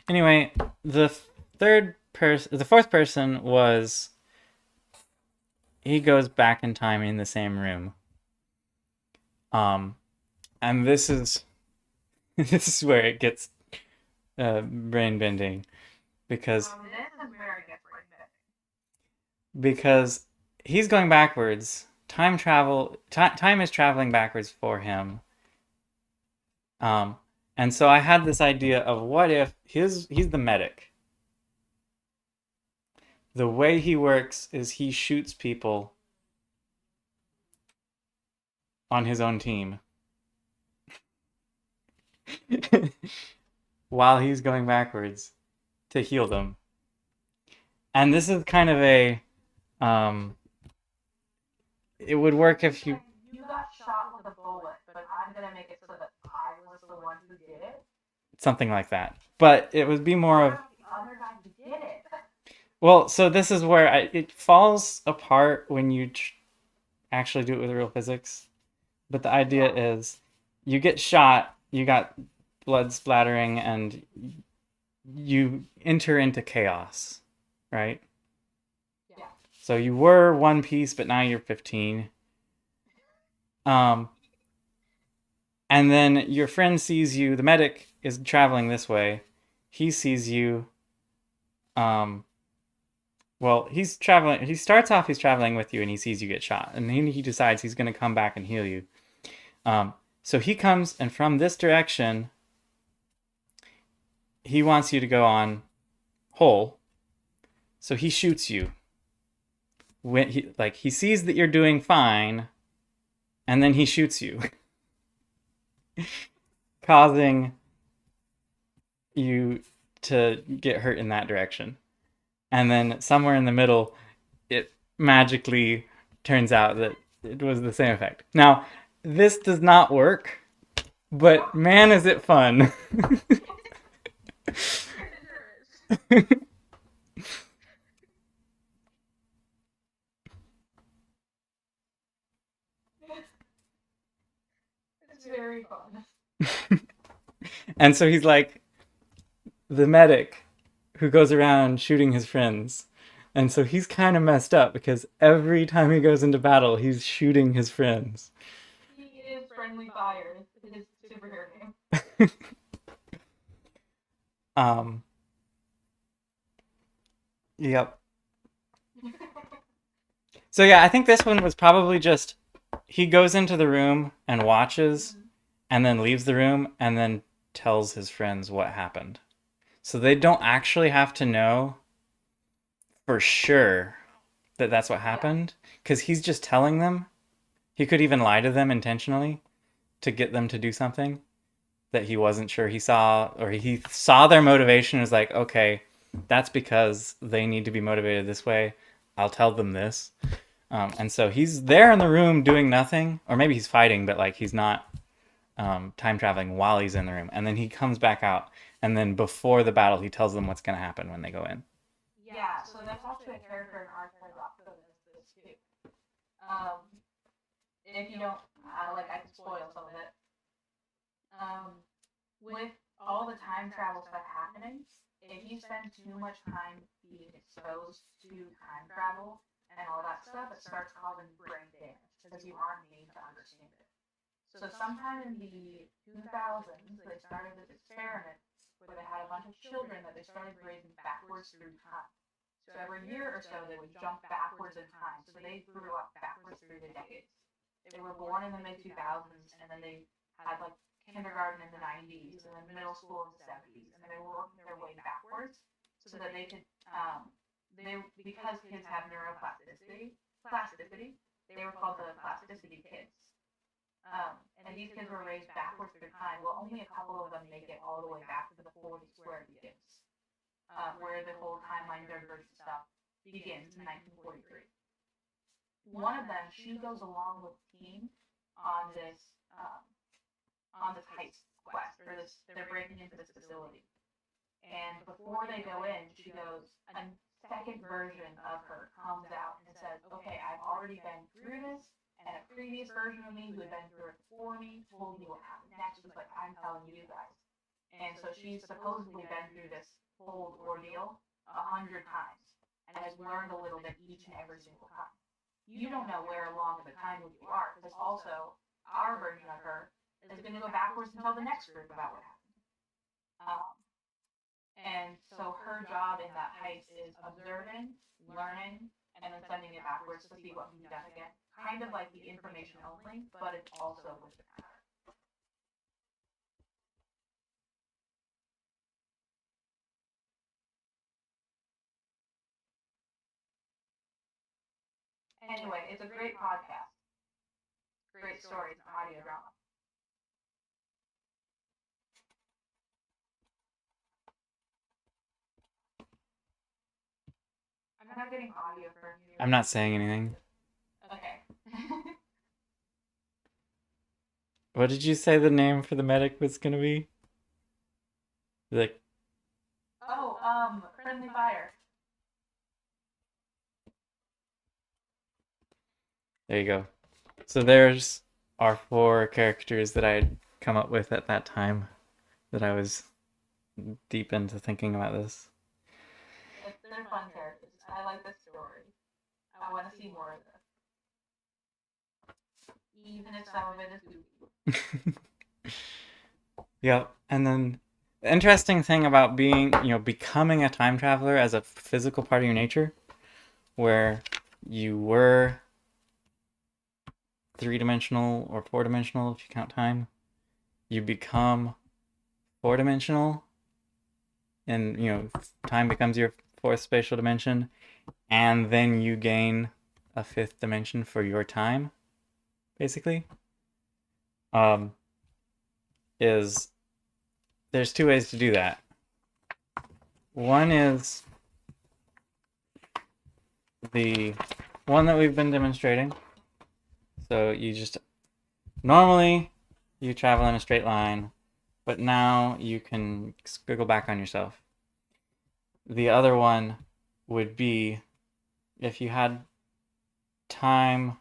Anyway, the fourth person was he goes back in time in the same room. And this is this is where it gets brain bending because This is where it gets right there. because he's going backwards. Time is traveling backwards for him. Um, and so I had this idea of what if he's the medic. The way he works is he shoots people on his own team while he's going backwards to heal them. And this is kind of a it would work if you You got shot with a bullet, but I'm gonna make it so that I was the one who did it. something like that. But it would be more of The other guy who did it. well, so this is where it falls apart when you actually do it with real physics. But the idea is you get shot, you got blood splattering, and you enter into chaos, right? Yeah. So you were one piece, but now you're 15. Um, and then your friend sees you. The medic is traveling this way. He sees you. Well, he's traveling. He starts off. He's traveling with you, and he sees you get shot, and then he decides he's going to come back and heal you. So he comes, and from this direction, he wants you to go on whole. So he shoots you. When he sees that you're doing fine, and then he shoots you, causing you to get hurt in that direction. And then somewhere in the middle, it magically turns out that it was the same effect. Now, this does not work, but man, is it fun. It's very fun. And so he's like the medic who goes around shooting his friends. And so he's kind of messed up because every time he goes into battle, he's shooting his friends. He is friendly fire. His superhero name. um, yep. So yeah, I think this one was probably just he goes into the room and watches and then leaves the room and then tells his friends what happened. So they don't actually have to know for sure that that's what happened because he's just telling them. He could even lie to them intentionally to get them to do something that he wasn't sure he saw, or he saw their motivation and was like, okay, that's because they need to be motivated this way. I'll tell them this. And so he's there in the room doing nothing, or maybe he's fighting, but like he's not time traveling while he's in the room. And then he comes back out, and then before the battle, he tells them what's going to happen when they go in. Yeah, so there's actually a character in Arcade Rock that does this too. Um, if you don't, I can spoil some of it. With all the time travel stuff happening, if you spend too much time being exposed to time travel and all that stuff, it starts causing brain damage because you aren't made to understand it. So sometime in the 2000s, they started this experiment where they had a bunch of children that they started raising backwards through time. So every year or so, they would jump backwards in time. So they grew up backwards through the decades. They were born in the mid 2000s, and then they had like kindergarten in the 90s, and then middle school in the 70s, and they were working their way backwards so that they could, because kids have plasticity, they were called the plasticity kids. And these kids were raised backwards through time. Well, only a couple of them make it all the way back to the 40s where it begins, where the whole timeline divergence stuff begins in 1943. One of them, she goes along with the team on this heist quest, or this, they're breaking into this facility. And before they go in, she goes, a second version of her comes out and says, okay, I've already been through this, and a previous version of me who had been through it before me told me what happened next, was like, I'm telling you guys. And so she's supposedly been through this whole ordeal 100 times and has learned a little bit each and every single time. You don't know where along in the time loop you are, because also our version of her is going to go backwards and tell the next group about what happened. And so her job in that heist is observing, learning, and then sending it backwards to see what can be done again. Kind of like the information only, but it's also with the matter. Anyway, it's a great podcast. Great stories and audio drama. I'm not getting audio from you. I'm not saying anything. Okay. What did you say the name for the medic was gonna be? Like, Friendly Fire. there you go. So there's our 4 characters that I had come up with at that time that I was deep into thinking about this. They're fun characters. I like this story. I want to see more of this. Even if some of it is goofy. Yeah, and then the interesting thing about becoming a time traveler as a physical part of your nature, where you were 3-dimensional or 4-dimensional if you count time, you become 4-dimensional, and time becomes your 4th spatial dimension, and then you gain a 5th dimension for your time, basically. There's 2 ways to do that. One is the one that we've been demonstrating. So normally you travel in a straight line, but now you can squiggle back on yourself. The other one would be if you had time.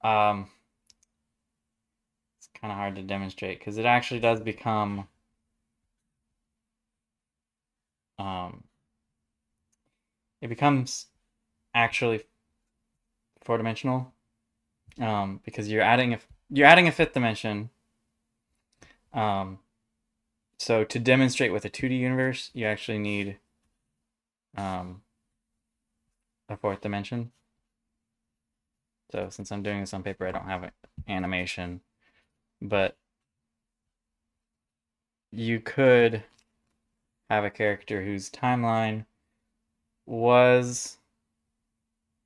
It's kind of hard to demonstrate because it actually does become it becomes actually 4-dimensional because you're adding a 5th dimension. So to demonstrate with a 2D universe, you actually need a 4th dimension. So since I'm doing this on paper, I don't have an animation, but you could have a character whose timeline was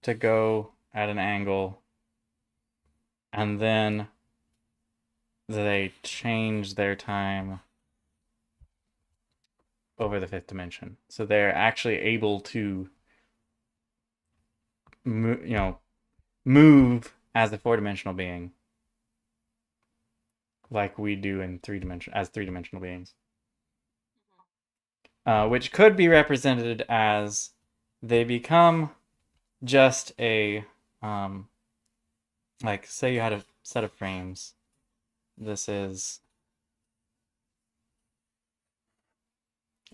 to go at an angle, and then they change their time over the 5th dimension. So they're actually able to move as a 4-dimensional being, like we do in 3-dimensional beings. Which could be represented as they become just a like, say you had a set of frames. This is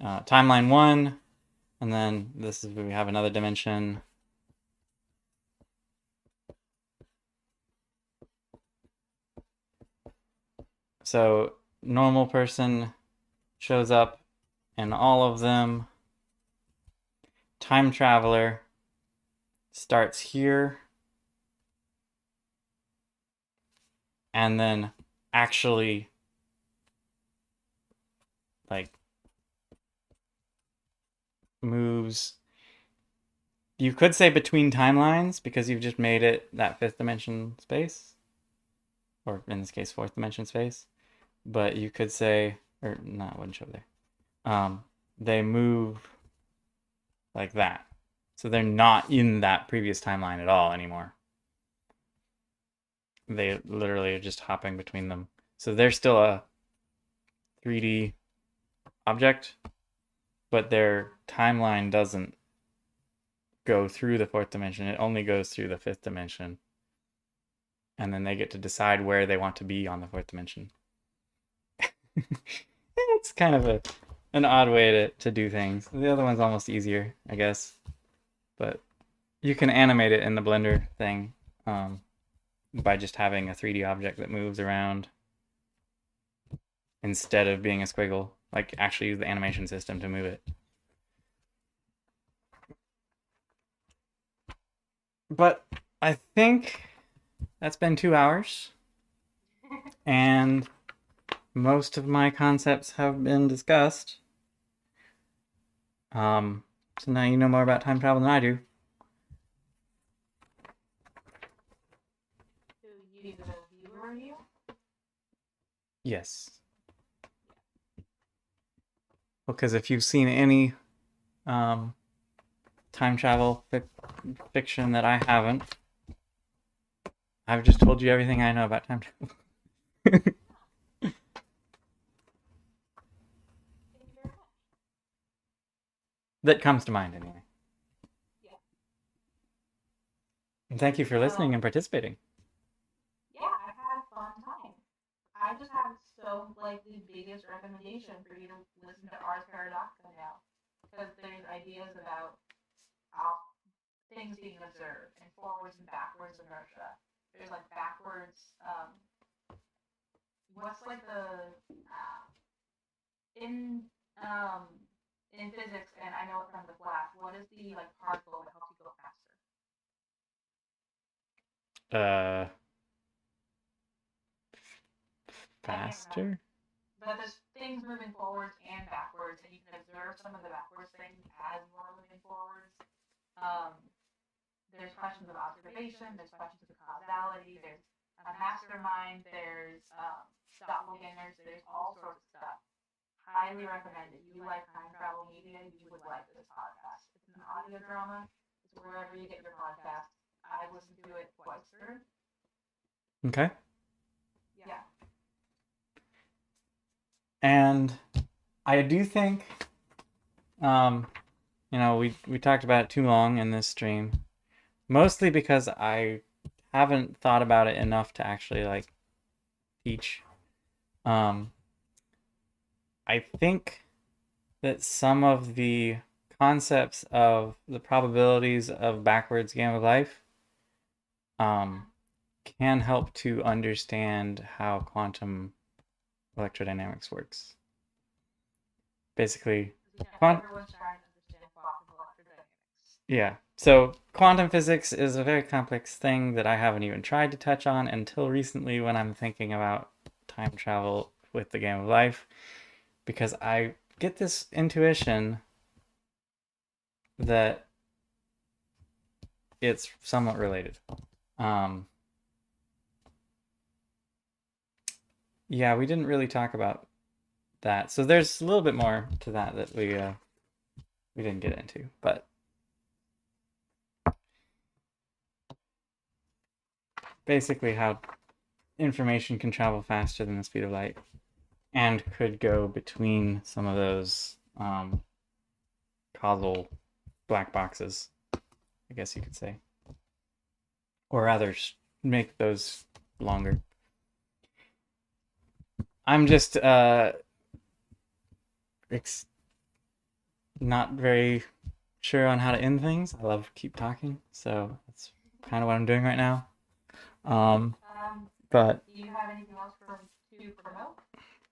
timeline 1, and then we have another dimension. So normal person shows up in all of them. Time traveler starts here and then actually moves, you could say, between timelines because you've just made it that 5th dimension space, or in this case 4th dimension space. But you could say, or no, it wouldn't show there. They move like that, so they're not in that previous timeline at all anymore. They literally are just hopping between them, so they're still a 3D object, but their timeline doesn't go through the 4th dimension. It only goes through the 5th dimension, and then they get to decide where they want to be on the 4th dimension. It's kind of an odd way to do things. The other one's almost easier, I guess, but you can animate it in the Blender thing. by just having a 3D object that moves around instead of being a squiggle. Like actually use the animation system to move it. But I think that's been 2 hours, and most of my concepts have been discussed. So now you know more about time travel than I do. Do you need a viewer review? Yes. Well, because if you've seen any time travel fiction that I haven't, I've just told you everything I know about time travel. Thank you very much. That comes to mind, anyway. Yeah. And thank you for listening and participating. Yeah, I had a fun time. I just have the biggest recommendation for you to listen to Ars Paradoxa now, because there's ideas about things being observed and forwards and backwards inertia. There's like backwards. What's like the in um in physics, and I know it from the class. What is the like particle that helps you go faster? Uh, I can't remember. faster? But there's things moving forwards and backwards, and you can observe some of the backwards things as you're moving forwards. Um, there's questions of observation, there's questions of causality, there's a mastermind, there's doppelgangers, there's all sorts of stuff. Highly recommend it. You like time travel media, you would like this podcast. It's an audio drama. It's wherever you get your podcast. I've listened to it twice through. Okay. Yeah. And I do think, we talked about it too long in this stream, mostly because I haven't thought about it enough to actually like teach. I think that some of the concepts of the probabilities of backwards game of life can help to understand how quantum electrodynamics works. Basically, everyone's trying to understand quantum electrodynamics. Yeah. So quantum physics is a very complex thing that I haven't even tried to touch on until recently when I'm thinking about time travel with the game of life, because I get this intuition that it's somewhat related. Yeah, we didn't really talk about that. So there's a little bit more to that we didn't get into, but basically how information can travel faster than the speed of light and could go between some of those causal black boxes, I guess you could say. Or rather, make those longer. I'm just not very sure on how to end things. I love keep talking, so that's kind of what I'm doing right now. But do you have anything else to promote?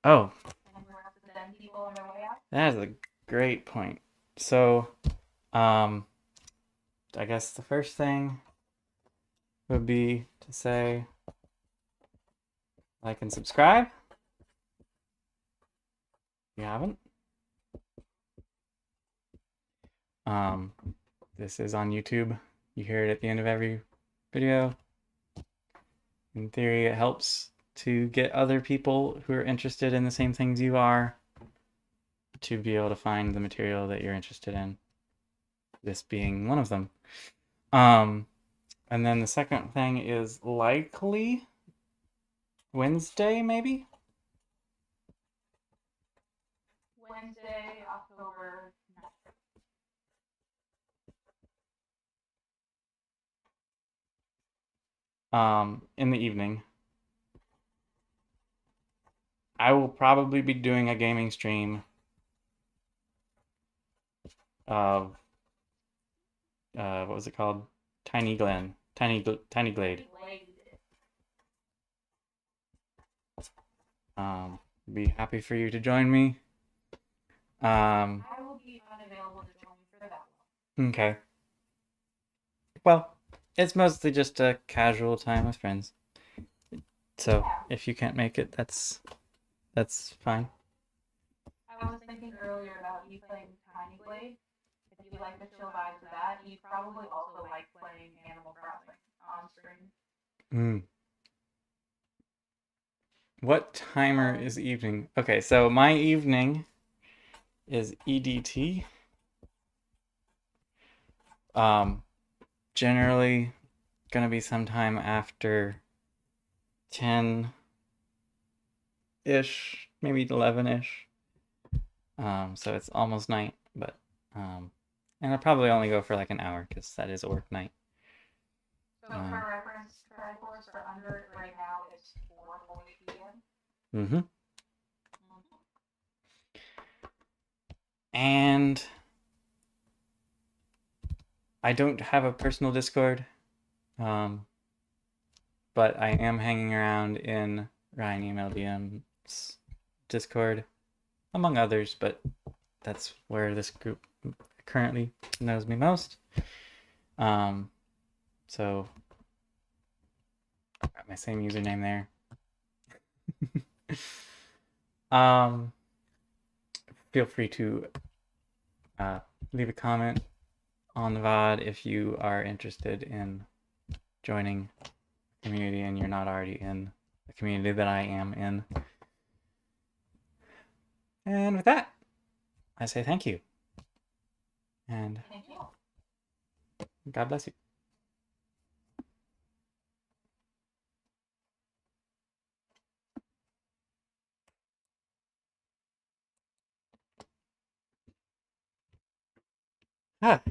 Oh, Anywhere else to send people on their way out? that is a great point. So, I guess the first thing would be to say like and subscribe. If you haven't. This is on YouTube. You hear it at the end of every video. In theory, it helps to get other people who are interested in the same things you are to be able to find the material that you're interested in. This being one of them. And then the second thing is likely Wednesday, maybe? Wednesday, October 9th. In the evening. I will probably be doing a gaming stream of what was it called? Tiny Glade. Be happy for you to join me. I will be unavailable to join you for that one. Okay. Well, it's mostly just a casual time with friends. So Yeah. if you can't make it, that's fine. I was thinking earlier about you playing Tiny Blade. If you like the chill vibes of that, you probably also like playing Animal Crossing on stream. Mm. What timer is evening? Okay, so my evening is EDT. Generally gonna be sometime after 10 ish, maybe 11 ish. So it's almost night, but and I'll probably only go for like an hour because that is work night. So for reference, Triforce for under it right now is 4:40 p.m. Mm-hmm. And I don't have a personal Discord, um, but I am hanging around in Ryan EMLDM's Discord, among others, but that's where this group currently knows me most. So I've got my same username there. Feel free to leave a comment on the VOD if you are interested in joining a community and you're not already in the community that I am in. And with that, I say thank you. And Thank you. God bless you. Ah.